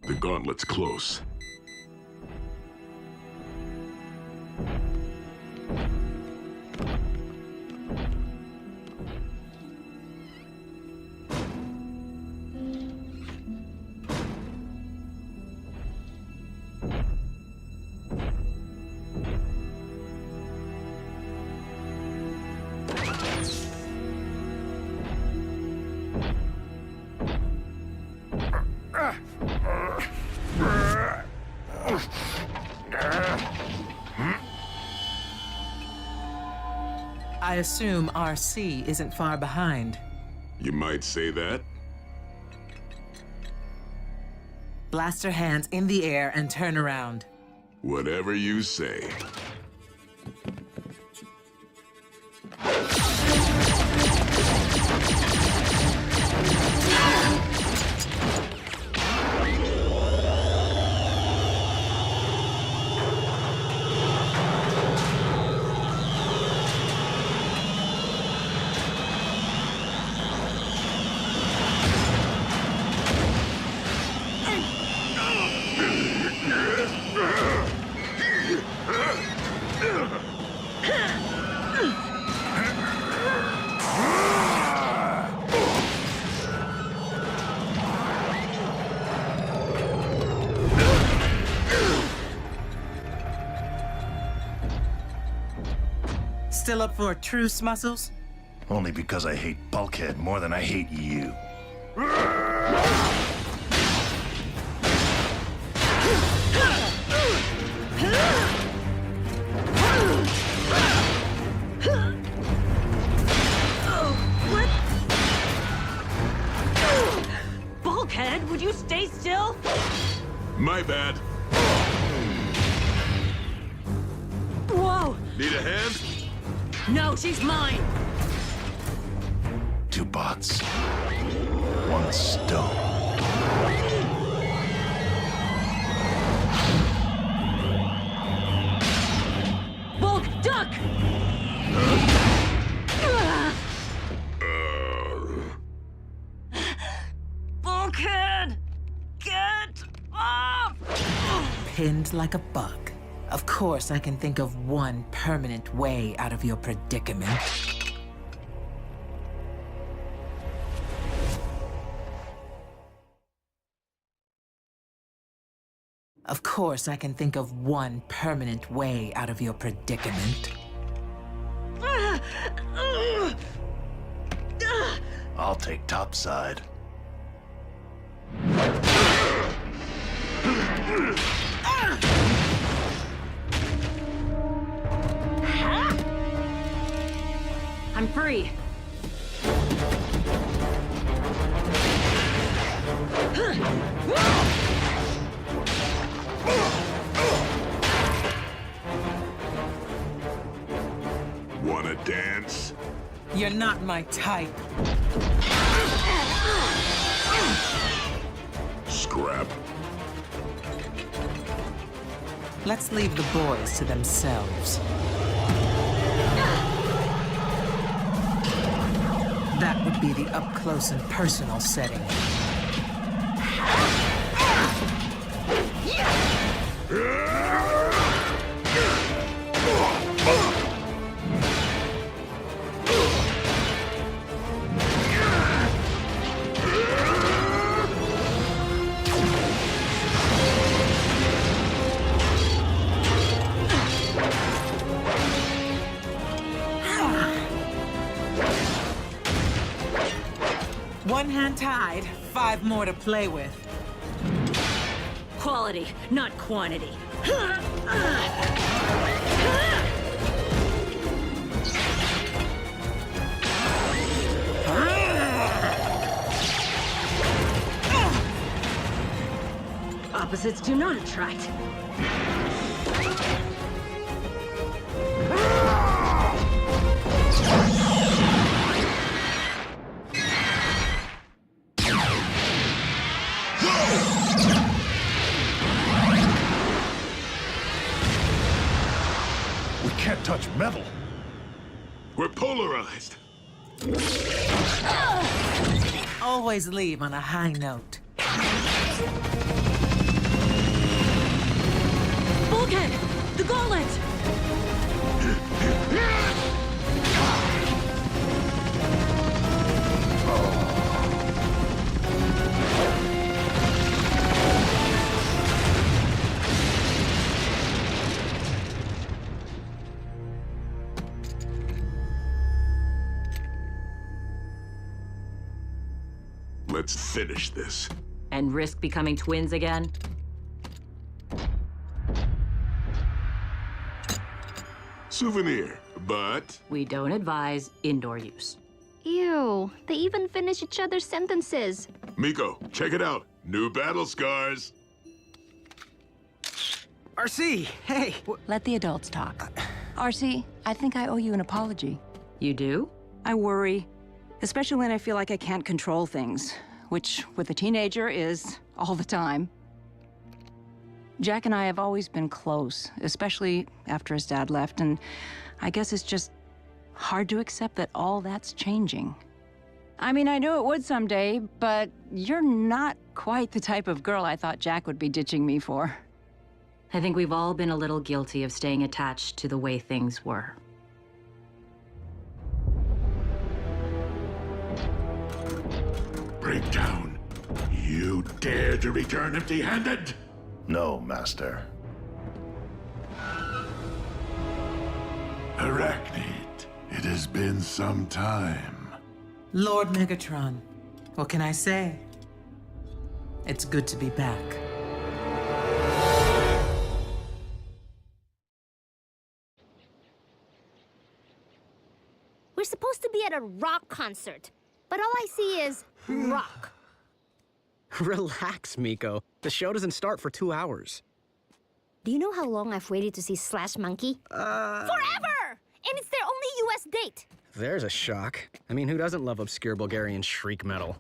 The gauntlet's close. I assume RC isn't far behind. You might say that. Blaster hands in the air and turn around. Whatever you say. Still up for a truce, Muscles? Only because I hate Bulkhead more than I hate you. Bulkhead, would you stay still? My bad. Whoa! Need a hand? No, she's mine! 2 bots. 1 stone. Bulk, duck! Bulkhead! Get off! Pinned like a bug. Of course, I can think of one permanent way out of your predicament. Of course, I can think of one permanent way out of your predicament. I'll take topside. I'm free. Wanna dance? You're not my type. Scrap. Let's leave the boys to themselves. be the up-close and personal setting. One hand tied, 5 more to play with. Quality, not quantity. Opposites do not attract. We can't touch metal. We're polarized. Always leave on a high note. Bulkhead! The gauntlet! Let's finish this. And risk becoming twins again? Souvenir, but... We don't advise indoor use. Ew, they even finish each other's sentences. Miko, check it out. New battle scars. RC, hey! Let the adults talk. RC, I think I owe you an apology. You do? I worry, especially when I feel like I can't control things, which with a teenager is all the time. Jack and I have always been close, especially after his dad left, and I guess it's just hard to accept that all that's changing. I mean, I knew it would someday, but you're not quite the type of girl I thought Jack would be ditching me for. I think we've all been a little guilty of staying attached to the way things were. Breakdown. You dare to return empty-handed? No, Master. Arachnid, it has been some time. Lord Megatron, what can I say? It's good to be back. We're supposed to be at a rock concert, but all I see is rock. Relax, Miko. The show doesn't start for 2 hours. Do you know how long I've waited to see Slash Monkey? Forever! And it's their only US date. There's a shock. I mean, who doesn't love obscure Bulgarian shriek metal?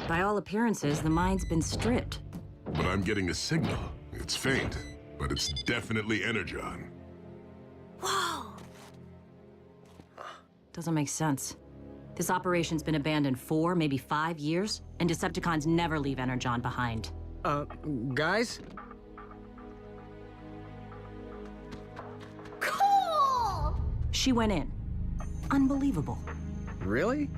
By all appearances, the mine's been stripped. But I'm getting a signal. It's faint, but it's definitely Energon. Whoa! Doesn't make sense. This operation's been abandoned 4, maybe 5 years, and Decepticons never leave Energon behind. Guys? Cool! She went in. Unbelievable. Really?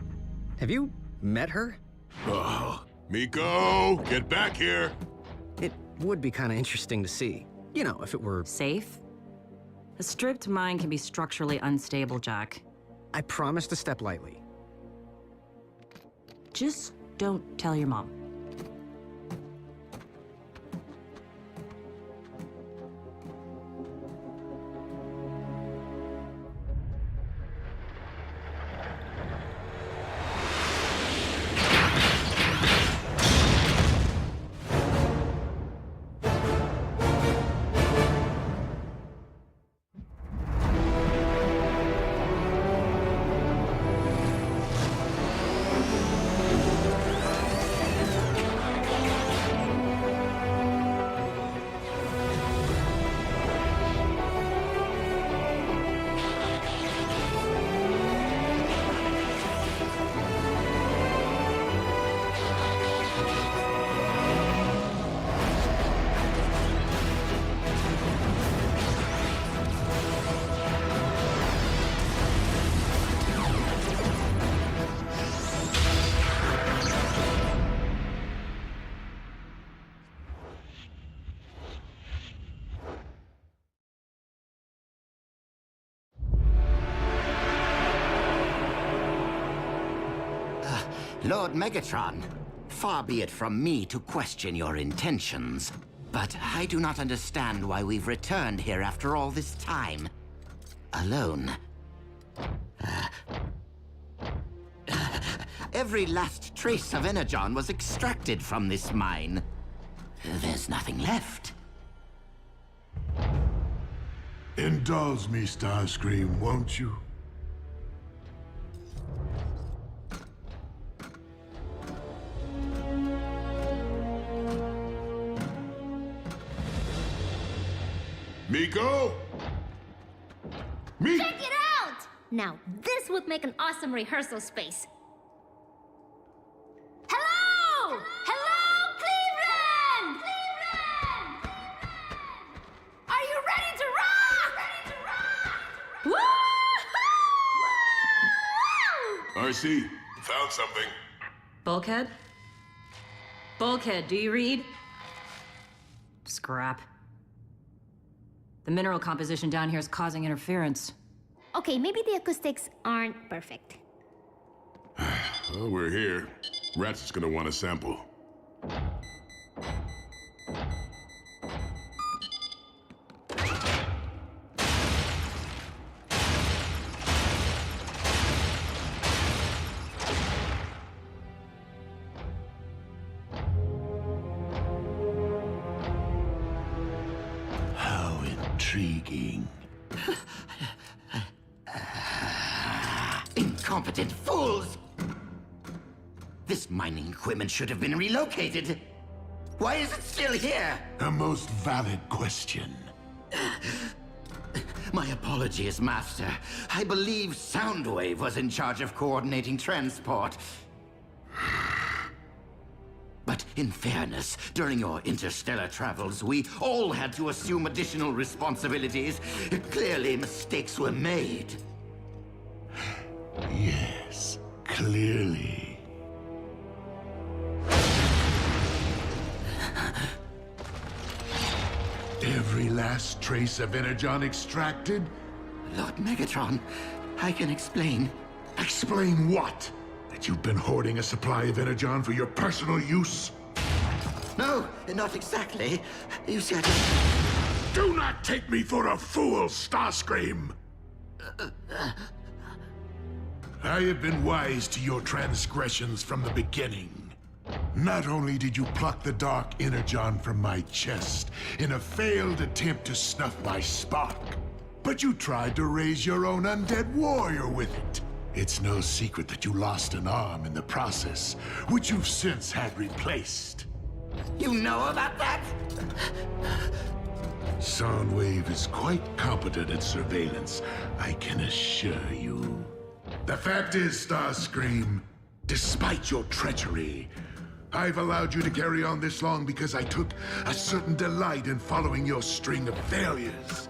Have you met her? Oh, Miko, get back here! It would be kind of interesting to see. You know, if it were... Safe? A stripped mine can be structurally unstable, Jack. I promise to step lightly. Just don't tell your mom. Lord Megatron, far be it from me to question your intentions, but I do not understand why we've returned here after all this time. Alone. Every last trace of Energon was extracted from this mine. There's nothing left. Indulge me, Starscream, won't you? Miko? Check it out! Now, this would make an awesome rehearsal space. Hello! Hello, Cleveland! Are you ready to rock? Woo-hoo! RC, found something. Bulkhead? Bulkhead, do you read? Scrap. The mineral composition down here is causing interference. Okay, maybe the acoustics aren't perfect. Well, we're here. Rats is gonna want a sample. How intriguing. Incompetent fools! This mining equipment should have been relocated. Why is it still here? A most valid question. My apologies, Master. I believe Soundwave was in charge of coordinating transport. But in fairness, during your interstellar travels, we all had to assume additional responsibilities. Clearly, mistakes were made. Yes, clearly. Every last trace of Energon extracted? Lord Megatron, I can explain. Explain what? That you've been hoarding a supply of Energon for your personal use? No, not exactly. You see, I just... Do not take me for a fool, Starscream! I have been wise to your transgressions from the beginning. Not only did you pluck the dark Energon from my chest in a failed attempt to snuff my spark, but you tried to raise your own undead warrior with it. It's no secret that you lost an arm in the process, which you've since had replaced. You know about that? Soundwave is quite competent at surveillance, I can assure you. The fact is, Starscream, despite your treachery, I've allowed you to carry on this long because I took a certain delight in following your string of failures.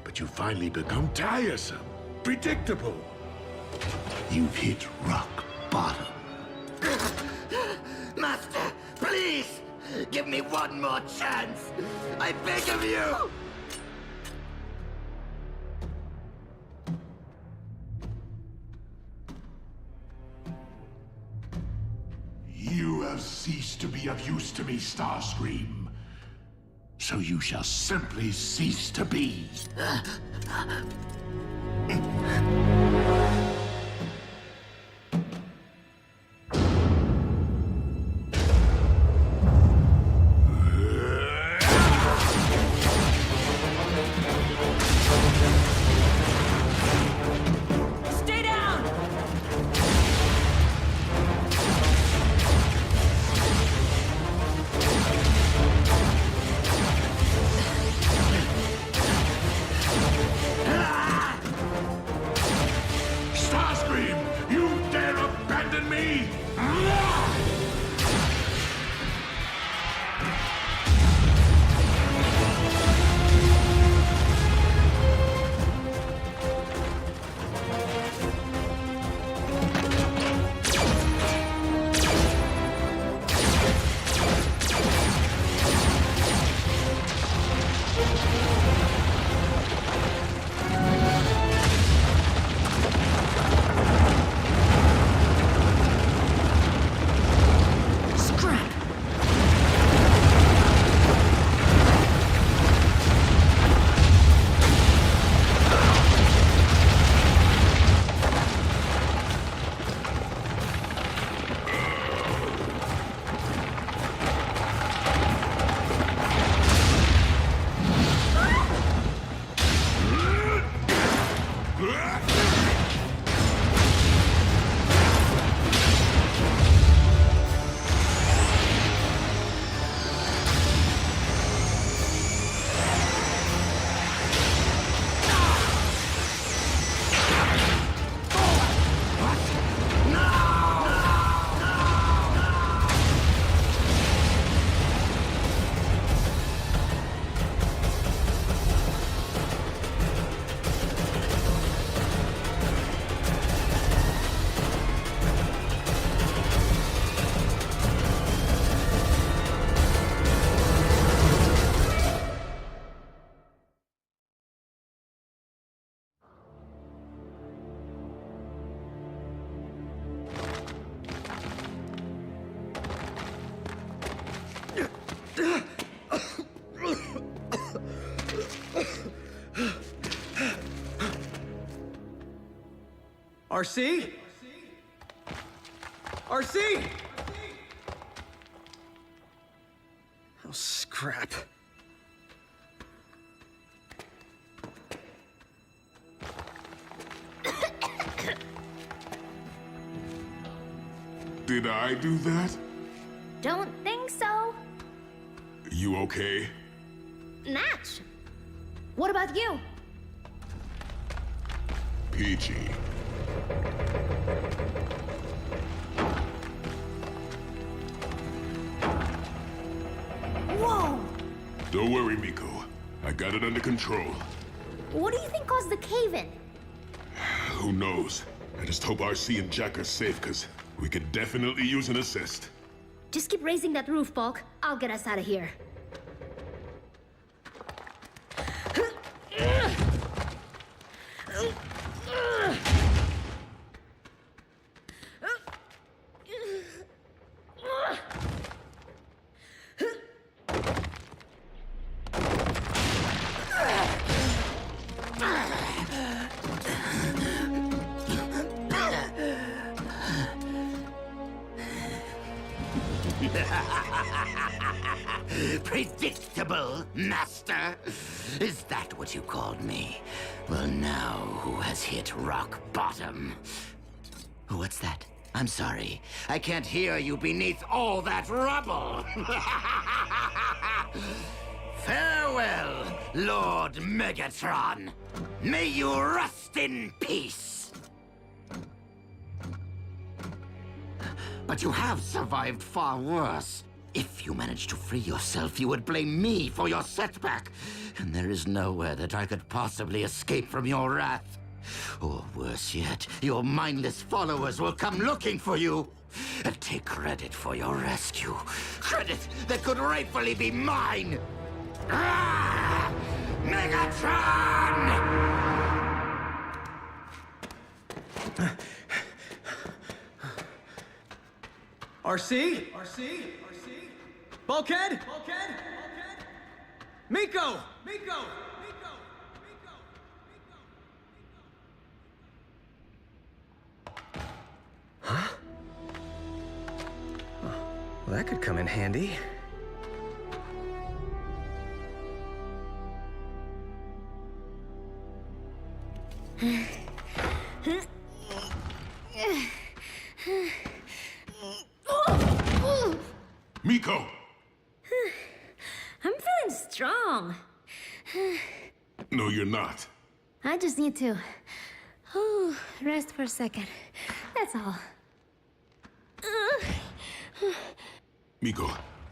But you finally become tiresome, predictable. You've hit rock bottom. Master, please! Give me one more chance! I beg of you! You have ceased to be of use to me, Starscream. So you shall simply cease to be. Stay down! RC? RC! Oh, scrap. Did I do that? Don't think so. You okay? Natch. What about you? Peachy. Whoa! Don't worry, Miko. I got it under control. What do you think caused the cave-in? Who knows? I just hope RC and Jack are safe, because we could definitely use an assist. Just keep raising that roof, Bulk. I'll get us out of here. Predictable, Master? Is that what you called me? Well, now who has hit rock bottom? What's that? I'm sorry. I can't hear you beneath all that rubble. Farewell, Lord Megatron. May you rest in peace. But you have survived far worse. If you managed to free yourself, you would blame me for your setback. And there is nowhere that I could possibly escape from your wrath. Or worse yet, your mindless followers will come looking for you. And take credit for your rescue. Credit that could rightfully be mine. Ah! Megatron! RC? Bulkhead? Miko! Huh? Well, that could come in handy. Miko! I'm feeling strong. No, you're not. I just need to rest for a second. That's all. Miko,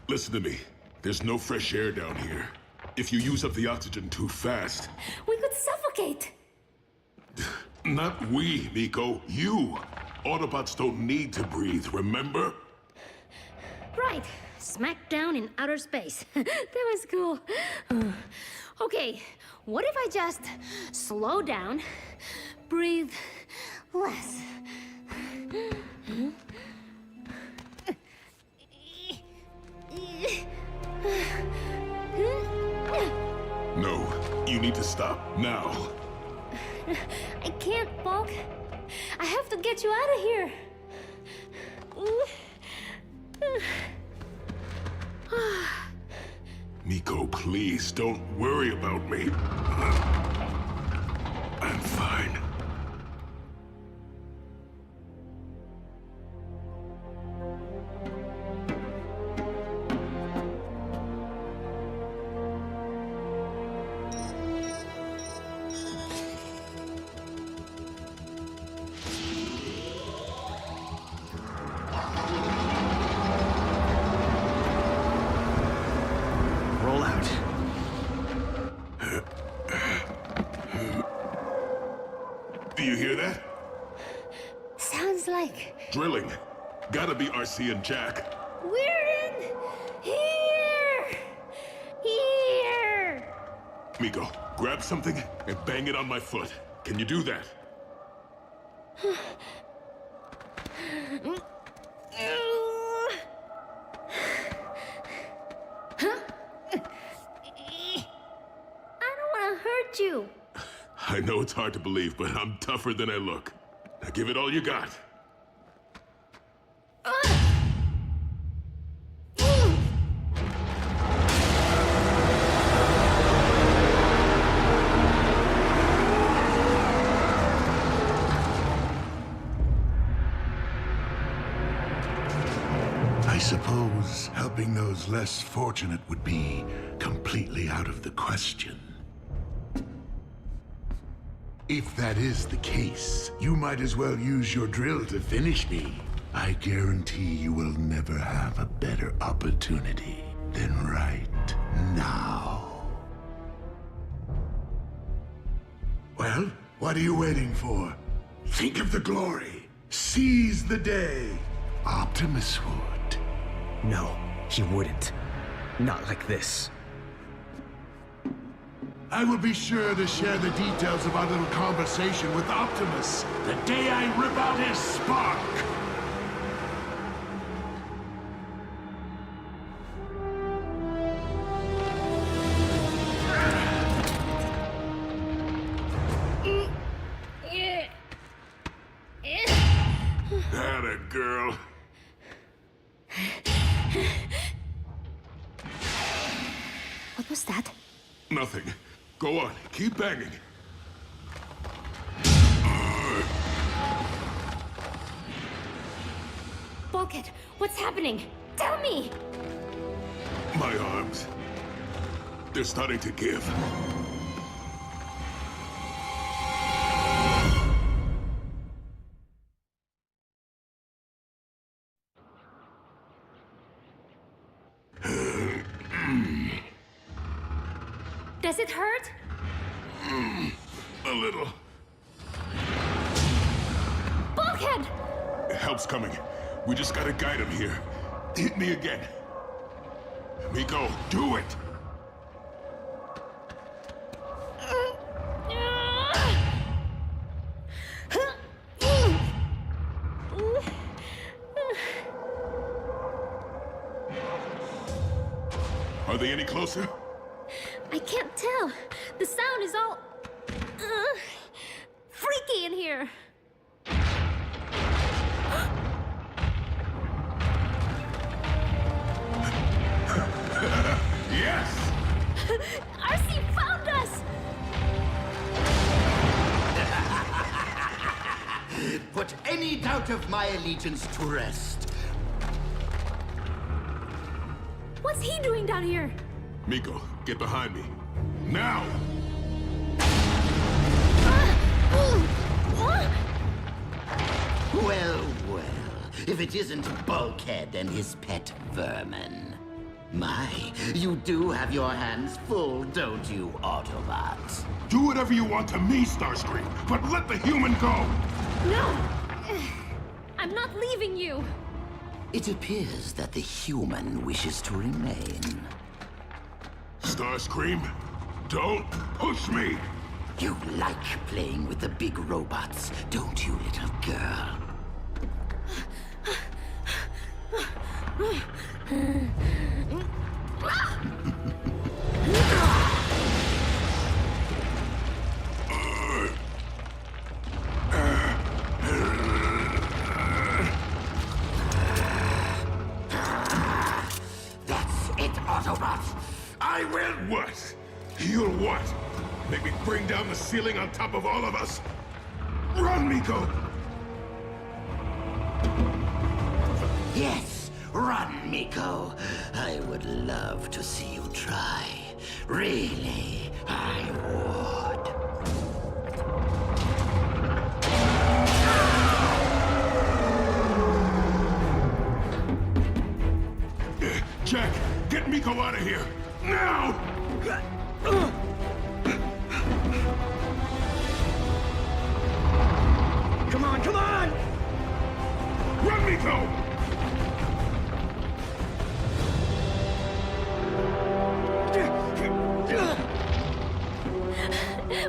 listen to me. There's no fresh air down here. If you use up the oxygen too fast... We could suffocate. Not we, Miko. You. Autobots don't need to breathe, remember? Right. Smack down in outer space. That was cool. Okay, what if I just slow down, breathe less? No, you need to stop now. I can't, Bulk. I have to get you out of here. Miko, please, don't worry about me. I'm fine. Roll out. Do you hear that? Sounds like Drilling. Gotta be RC and Jack. we're in here. Here. Miko, grab something and bang it on my foot. Can you do that? I don't want to hurt you. I know it's hard to believe, but I'm tougher than I look. Now Give it all you got. I suppose helping those less fortunate would be completely out of the question. If that is the case, you might as well use your drill to finish me. I guarantee you will never have a better opportunity than right now. Well, what are you waiting for? Think of the glory. Seize the day. Optimus would. No, he wouldn't. Not like this. I will be sure to share the details of our little conversation with Optimus the day I rip out his spark. Atta girl. What was that? Nothing. Go on. Keep banging. Bulkhead, what's happening? Tell me! My arms. They're starting to give. Does it hurt? A little. Bulkhead! Help's coming. We just gotta guide him here. Hit me again. Miko, do it! Are they any closer? I can't tell. The sound is all... freaky in here. Yes! RC found us! Put any doubt of my allegiance to rest. What's he doing down here? Miko, get behind me. Now! Well, well, if it isn't Bulkhead and his pet vermin. My, you do have your hands full, don't you, Autobots? Do whatever you want to me, Starscream, but let the human go! No! I'm not leaving you! It appears that the human wishes to remain. Starscream, don't push me! You like playing with the big robots, don't you, little girl? That's it, Autobots! I will what? You'll what? Make me bring down the ceiling on top of all of us? Run, Miko! Yes, run, Miko. I would love to see you try. Really, I would. Jack, get Miko out of here! Now! Come on, come on! Run, Miko!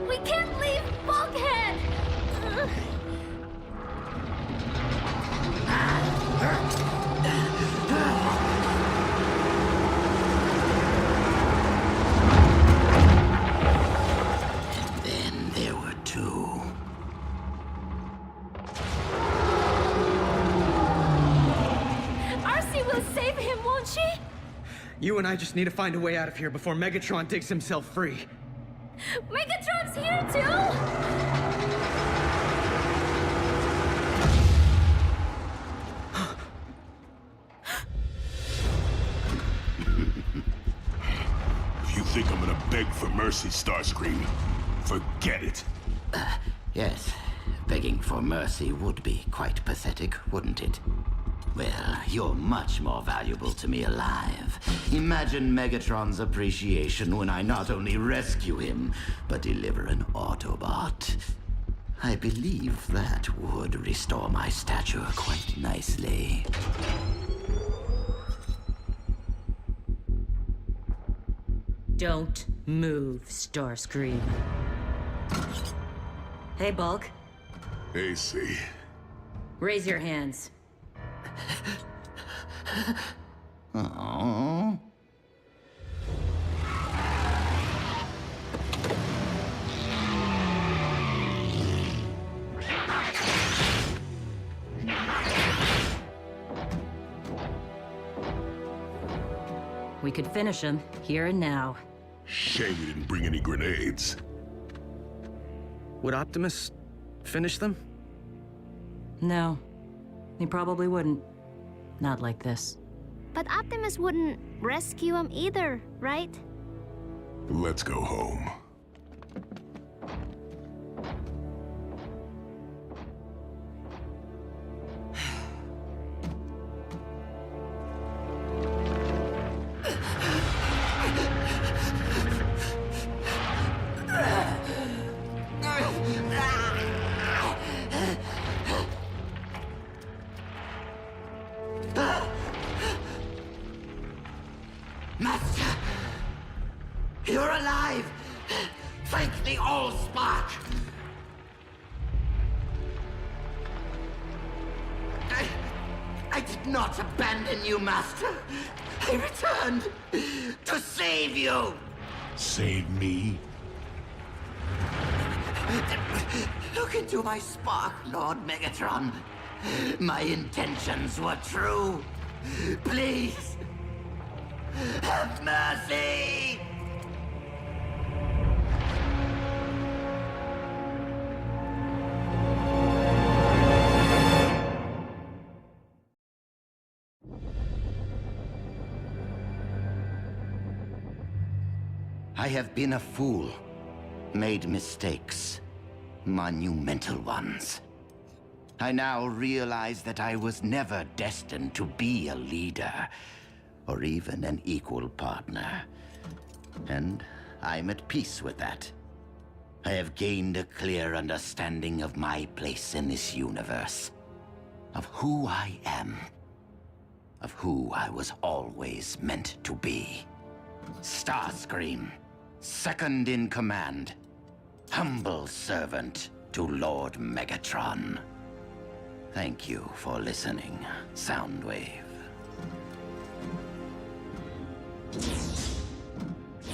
We can't leave Bulkhead! Then there were two. him, won't she? You and I just need to find a way out of here before Megatron digs himself free. Megatron's here too? If you think I'm gonna beg for mercy, Starscream, forget it. Yes, begging for mercy would be quite pathetic, wouldn't it? Well, you're much more valuable to me alive. Imagine Megatron's appreciation when I not only rescue him, but deliver an Autobot. I believe that would restore my stature quite nicely. Don't move, Starscream. Hey, Bulk. AC. Raise your hands. Aww. We could finish him here and now. Shame you didn't bring any grenades. Would Optimus finish them? No, he probably wouldn't. Not like this. But Optimus wouldn't rescue him either, right? Let's go home. Master! You're alive! Thank the Allspark! I did not abandon you, Master. I returned to save you! Save me? Look into my spark, Lord Megatron. My intentions were true. Please, have mercy! I have been a fool, made mistakes, monumental ones. I now realize that I was never destined to be a leader, or even an equal partner. And I'm at peace with that. I have gained a clear understanding of my place in this universe, of who I am, of who I was always meant to be. Starscream, second in command, humble servant to Lord Megatron. Thank you for listening, Soundwave.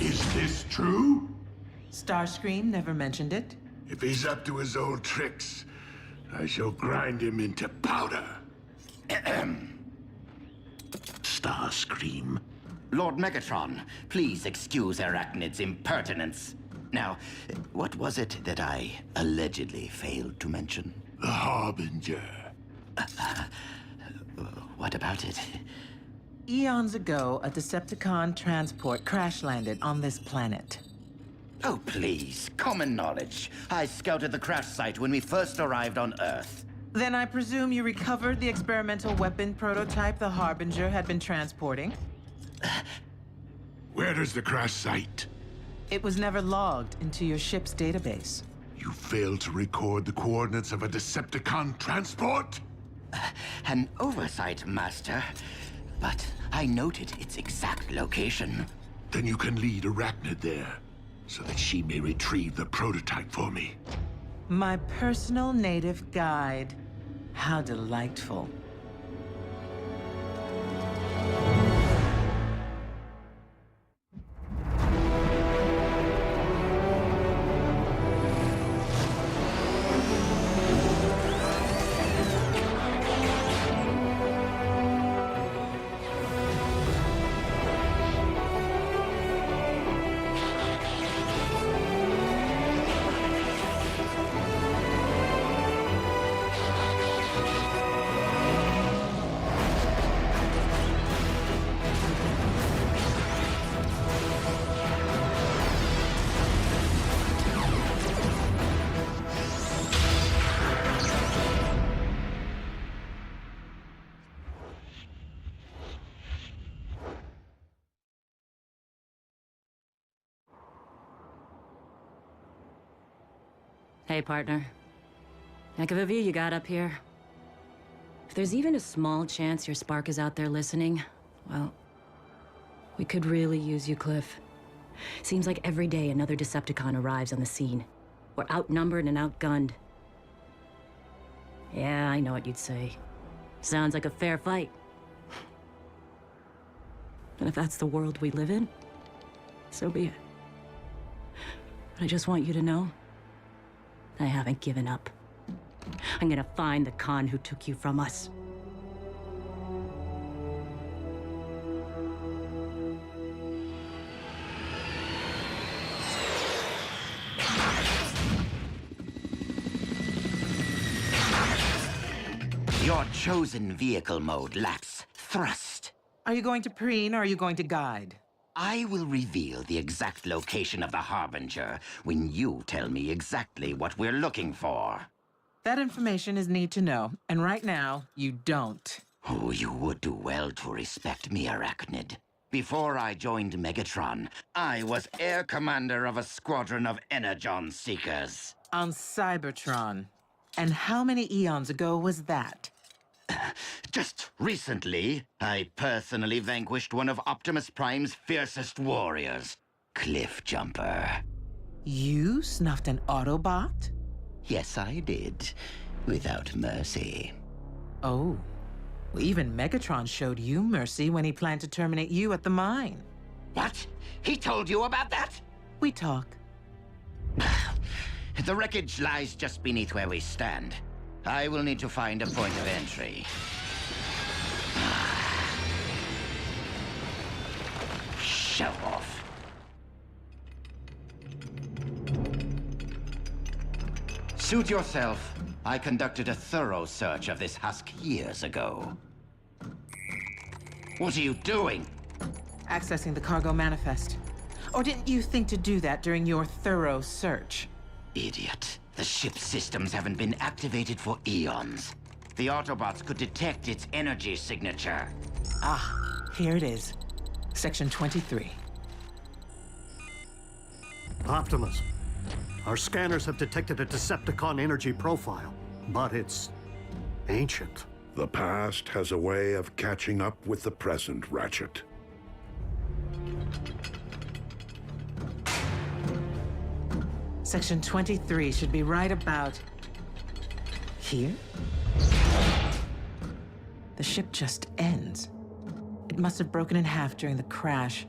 Is this true? Starscream never mentioned it. If he's up to his old tricks, I shall grind him into powder. Starscream. Lord Megatron, please excuse Arachnid's impertinence. Now, what was it that I allegedly failed to mention? The Harbinger. What about it? Eons ago, a Decepticon transport crash-landed on this planet. Oh, please. Common knowledge. I scouted the crash site when we first arrived on Earth. Then I presume you recovered the experimental weapon prototype the Harbinger had been transporting? Where is the crash site? It was never logged into your ship's database. You failed to record the coordinates of a Decepticon transport? An oversight, Master. But I noted its exact location. Then you can lead Arachnid there, so that she may retrieve the prototype for me. My personal native guide. How delightful. Hey, partner. Heck of a view you got up here. If there's even a small chance your spark is out there listening, well, we could really use you, Cliff. Seems like every day another Decepticon arrives on the scene. We're outnumbered and outgunned. Yeah, I know what you'd say. Sounds like a fair fight. And if that's the world we live in, so be it. But I just want you to know, I haven't given up. I'm gonna find the Khan who took you from us. Your chosen vehicle mode lacks thrust. Are you going to preen or are you going to guide? I will reveal the exact location of the Harbinger when you tell me exactly what we're looking for. That information is need to know, and right now, you don't. Oh, you would do well to respect me, Arachnid. Before I joined Megatron, I was Air Commander of a squadron of Energon Seekers. On Cybertron. And how many eons ago was that? Just recently, I personally vanquished one of Optimus Prime's fiercest warriors, Cliff Jumper. You snuffed an Autobot? Yes, I did. Without mercy. Oh. Well, even Megatron showed you mercy when he planned to terminate you at the mine. What? He told you about that? We talk. The wreckage lies just beneath where we stand. I will need to find a point of entry. Show off. Suit yourself. I conducted a thorough search of this husk years ago. What are you doing? Accessing the cargo manifest. Or didn't you think to do that during your thorough search? Idiot. The ship's systems haven't been activated for eons. The Autobots could detect its energy signature. Ah, here it is. Section 23. Optimus, our scanners have detected a Decepticon energy profile, but it's ancient. The past has a way of catching up with the present, Ratchet. Section 23 should be right about... here? The ship just ends. It must have broken in half during the crash.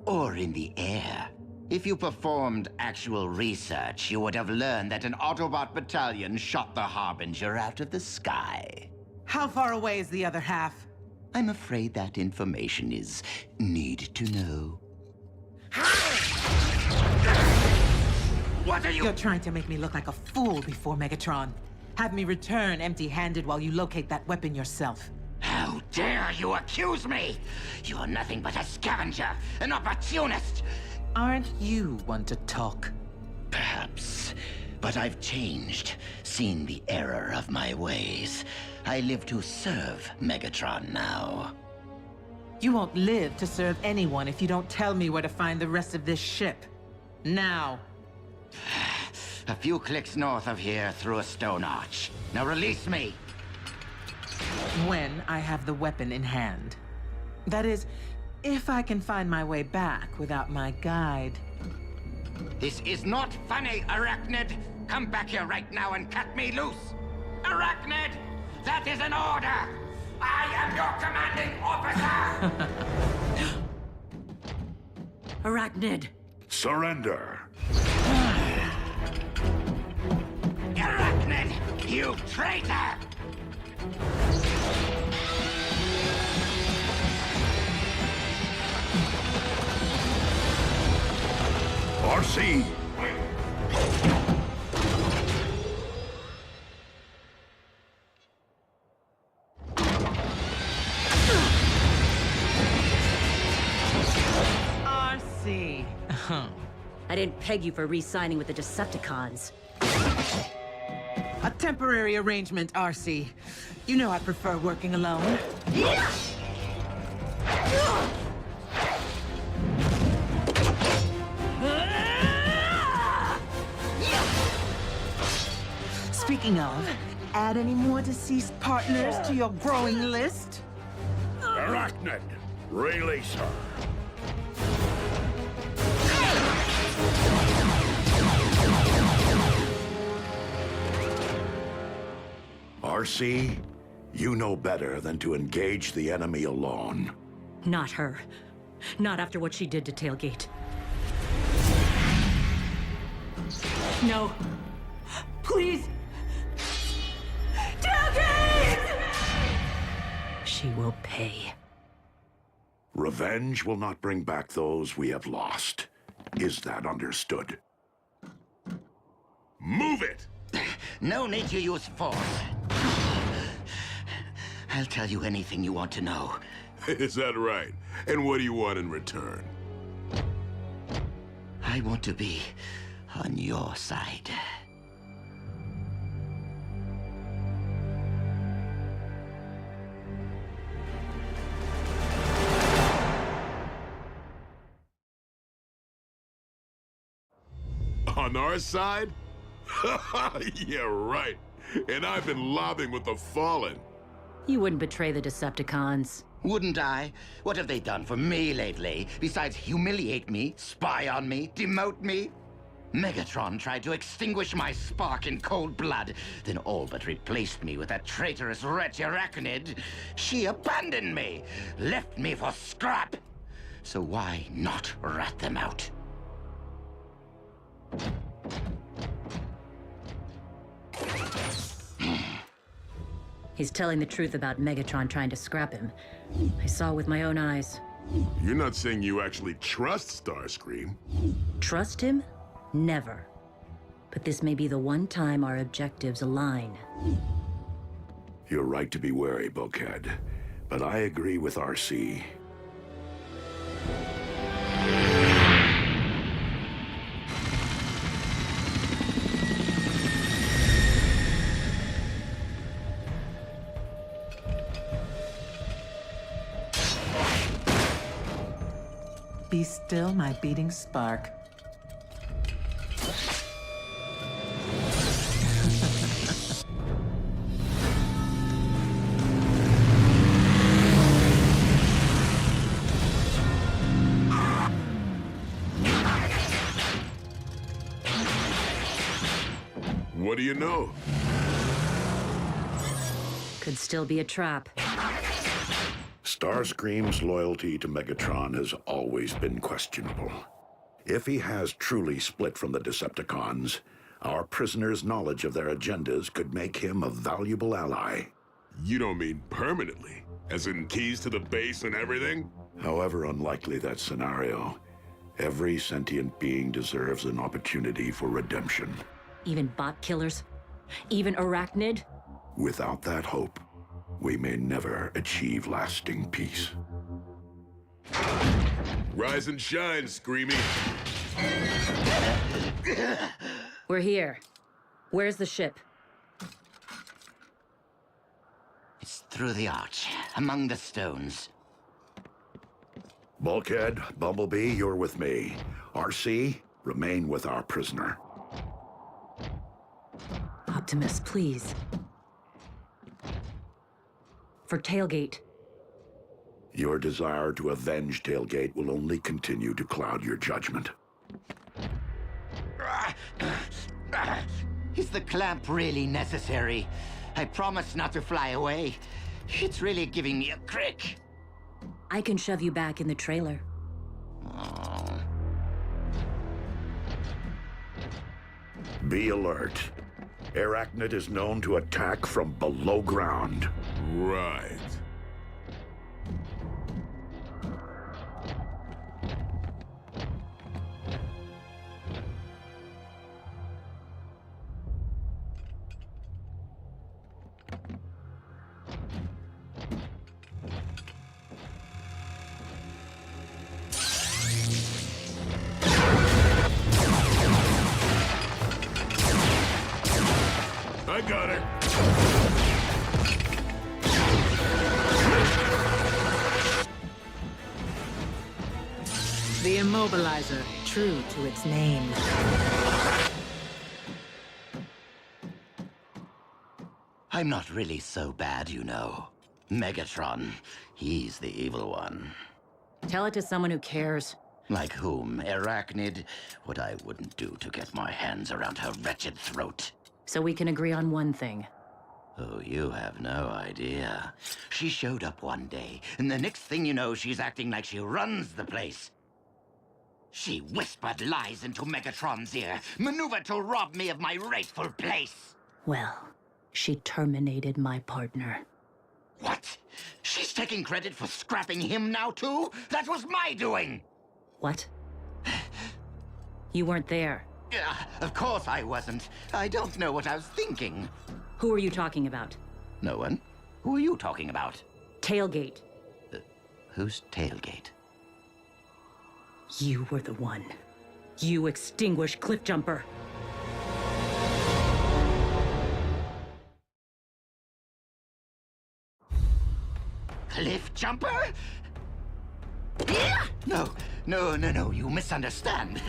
Or in the air. If you performed actual research, you would have learned that an Autobot battalion shot the Harbinger out of the sky. How far away is the other half? I'm afraid that information is need to know. What are you— You're trying to make me look like a fool before Megatron. Have me return empty-handed while you locate that weapon yourself. How dare you accuse me? You're nothing but a scavenger, an opportunist. Aren't you one to talk? Perhaps. But I've changed, seen the error of my ways. I live to serve Megatron now. You won't live to serve anyone if you don't tell me where to find the rest of this ship. Now. A few clicks north of here through a stone arch. Now release me. When I have the weapon in hand. That is, if I can find my way back without my guide. This is not funny, Arachnid. Come back here right now and cut me loose. Arachnid, that is an order. I am your commanding officer. Arachnid. Surrender. Arachnid, you traitor! RC! RC. I didn't peg you for re-signing with the Decepticons. A temporary arrangement, RC. You know I prefer working alone. Speaking of, add any more deceased partners to your growing list? Arachnid, release her. RC, you know better than to engage the enemy alone. Not her. Not after what she did to Tailgate. No. Please. Tailgate! She will pay. Revenge will not bring back those we have lost. Is that understood? Move it! No need to use force. I'll tell you anything you want to know. Is that right? And what do you want in return? I want to be on your side. On our side? Yeah, right. And I've been lobbying with the Fallen. You wouldn't betray the Decepticons. Wouldn't I? What have they done for me lately, besides humiliate me, spy on me, demote me? Megatron tried to extinguish my spark in cold blood, then all but replaced me with that traitorous wretch Arachnid. She abandoned me, left me for scrap. So why not rat them out? He's telling the truth about Megatron trying to scrap him. I saw with my own eyes. You're not saying you actually trust Starscream? Trust him? Never. But this may be the one time our objectives align. You're right to be wary, Bulkhead. But I agree with RC. Be still, my beating spark. What do you know? Could still be a trap. Starscream's loyalty to Megatron has always been questionable. If he has truly split from the Decepticons, our prisoner's knowledge of their agendas could make him a valuable ally. You don't mean permanently? As in keys to the base and everything? However unlikely that scenario, every sentient being deserves an opportunity for redemption. Even bot killers? Even Arachnid? Without that hope, we may never achieve lasting peace. Rise and shine, Screamy. We're here. Where's the ship? It's through the arch, among the stones. Bulkhead, Bumblebee, you're with me. RC, remain with our prisoner. Optimus, please. For Tailgate. Your desire to avenge Tailgate will only continue to cloud your judgment. Is the clamp really necessary? I promise not to fly away. It's really giving me a crick. I can shove you back in the trailer. Oh. Be alert. Arachnid is known to attack from below ground. Right. I got her. The Immobilizer, true to its name. I'm not really so bad, you know. Megatron, he's the evil one. Tell it to someone who cares. Like whom? Arachnid? What I wouldn't do to get my hands around her wretched throat. So we can agree on one thing. Oh, you have no idea. She showed up one day, and the next thing you know, she's acting like she runs the place. She whispered lies into Megatron's ear, maneuvered to rob me of my rightful place. Well, she terminated my partner. What? She's taking credit for scrapping him now, too? That was my doing! What? You weren't there. Of course I wasn't. I don't know what I was thinking. Who are you talking about? No one. Who are you talking about? Tailgate. Who's Tailgate? You were the one. You extinguished Cliffjumper. Cliffjumper? No, you misunderstand.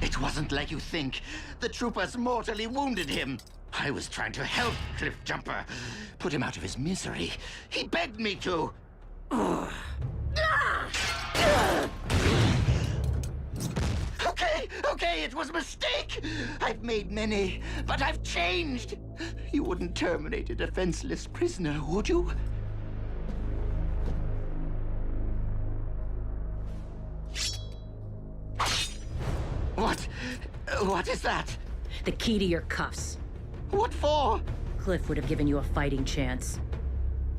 It wasn't like you think. The troopers mortally wounded him. I was trying to help Cliffjumper, put him out of his misery. He begged me to. Okay, it was a mistake. I've made many, but I've changed. You wouldn't terminate a defenseless prisoner, would you? What is that? The key to your cuffs. What for? Cliff would have given you a fighting chance.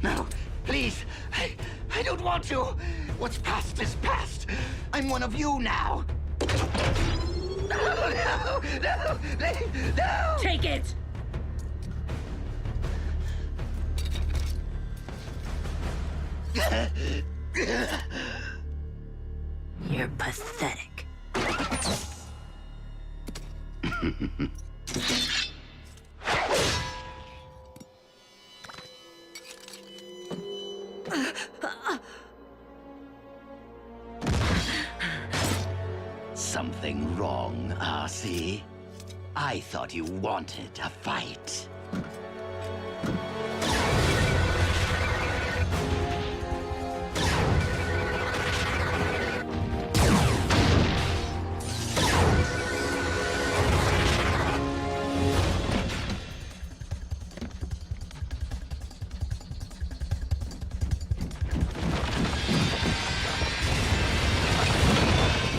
No, please. I don't want to. What's past is past. I'm one of you now. No! Take it! You're pathetic. Something wrong, RC? I thought you wanted a fight.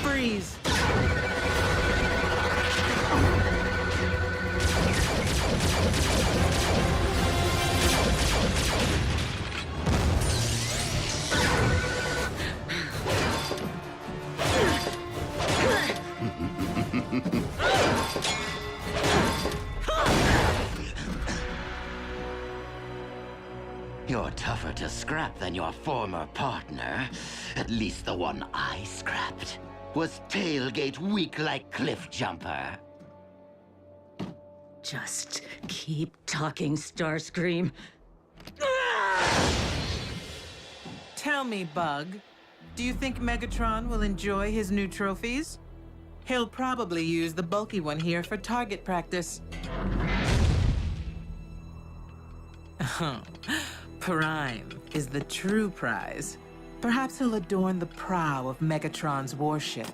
Freeze! You're tougher to scrap than your former partner. At least the one I scrapped. Was Tailgate weak like Cliffjumper? Just keep talking, Starscream. Tell me, Bug, do you think Megatron will enjoy his new trophies? He'll probably use the bulky one here for target practice. Prime is the true prize. Perhaps he'll adorn the prow of Megatron's warship.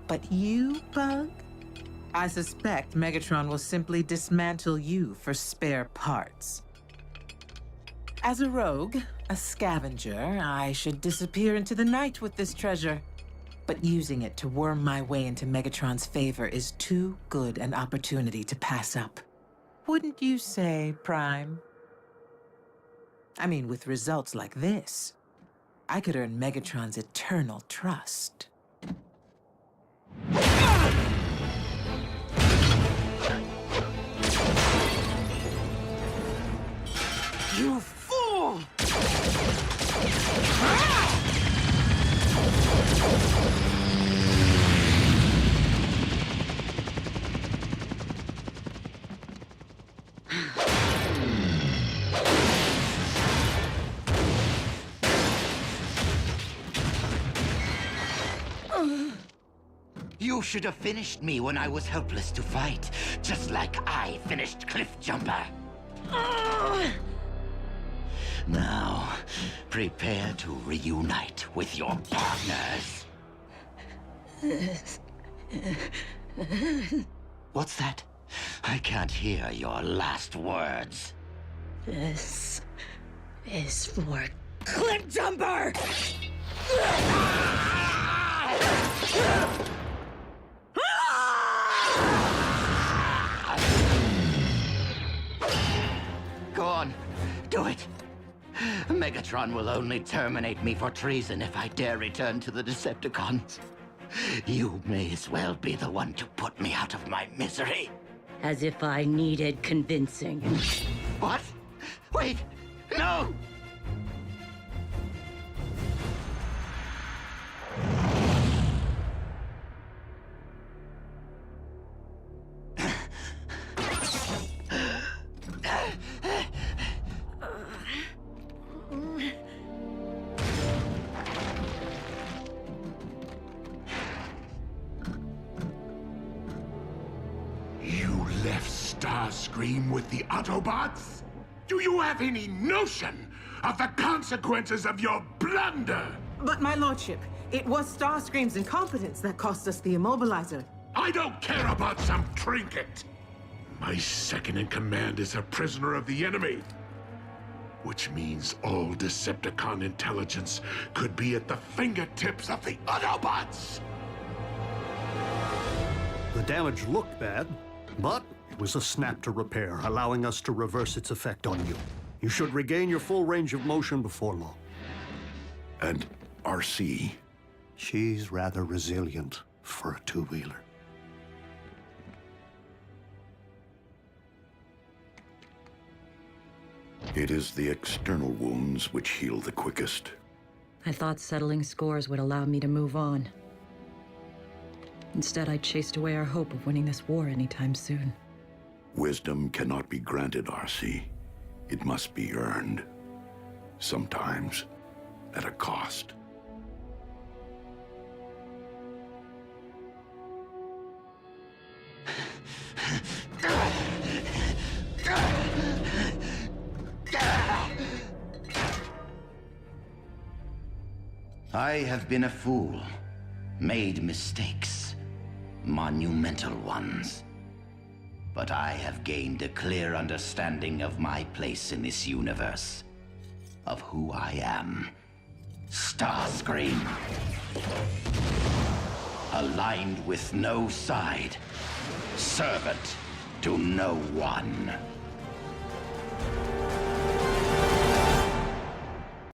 But you, Bug? I suspect Megatron will simply dismantle you for spare parts. As a rogue, a scavenger, I should disappear into the night with this treasure. But using it to worm my way into Megatron's favor is too good an opportunity to pass up. Wouldn't you say, Prime? I mean, with results like this, I could earn Megatron's eternal trust. You fool! You should have finished me when I was helpless to fight, just like I finished Cliffjumper. Now, prepare to reunite with your partners. What's that? I can't hear your last words. This is for Cliffjumper! Go on, do it. Megatron will only terminate me for treason if I dare return to the Decepticons. You may as well be the one to put me out of my misery. As if I needed convincing. What? Wait, no! You left Starscream with the Autobots? Do you have any notion of the consequences of your blunder? But my lordship, it was Starscream's incompetence that cost us the immobilizer. I don't care about some trinket. My second in command is a prisoner of the enemy. Which means all Decepticon intelligence could be at the fingertips of the Autobots! The damage looked bad, but it was a snap to repair, allowing us to reverse its effect on you. You should regain your full range of motion before long. And RC? She's rather resilient for a two-wheeler. It is the external wounds which heal the quickest. I thought settling scores would allow me to move on. Instead, I chased away our hope of winning this war anytime soon. Wisdom cannot be granted, RC. It must be earned. Sometimes at a cost. I have been a fool, made mistakes, monumental ones. But I have gained a clear understanding of my place in this universe, of who I am. Starscream. Aligned with no side, servant to no one.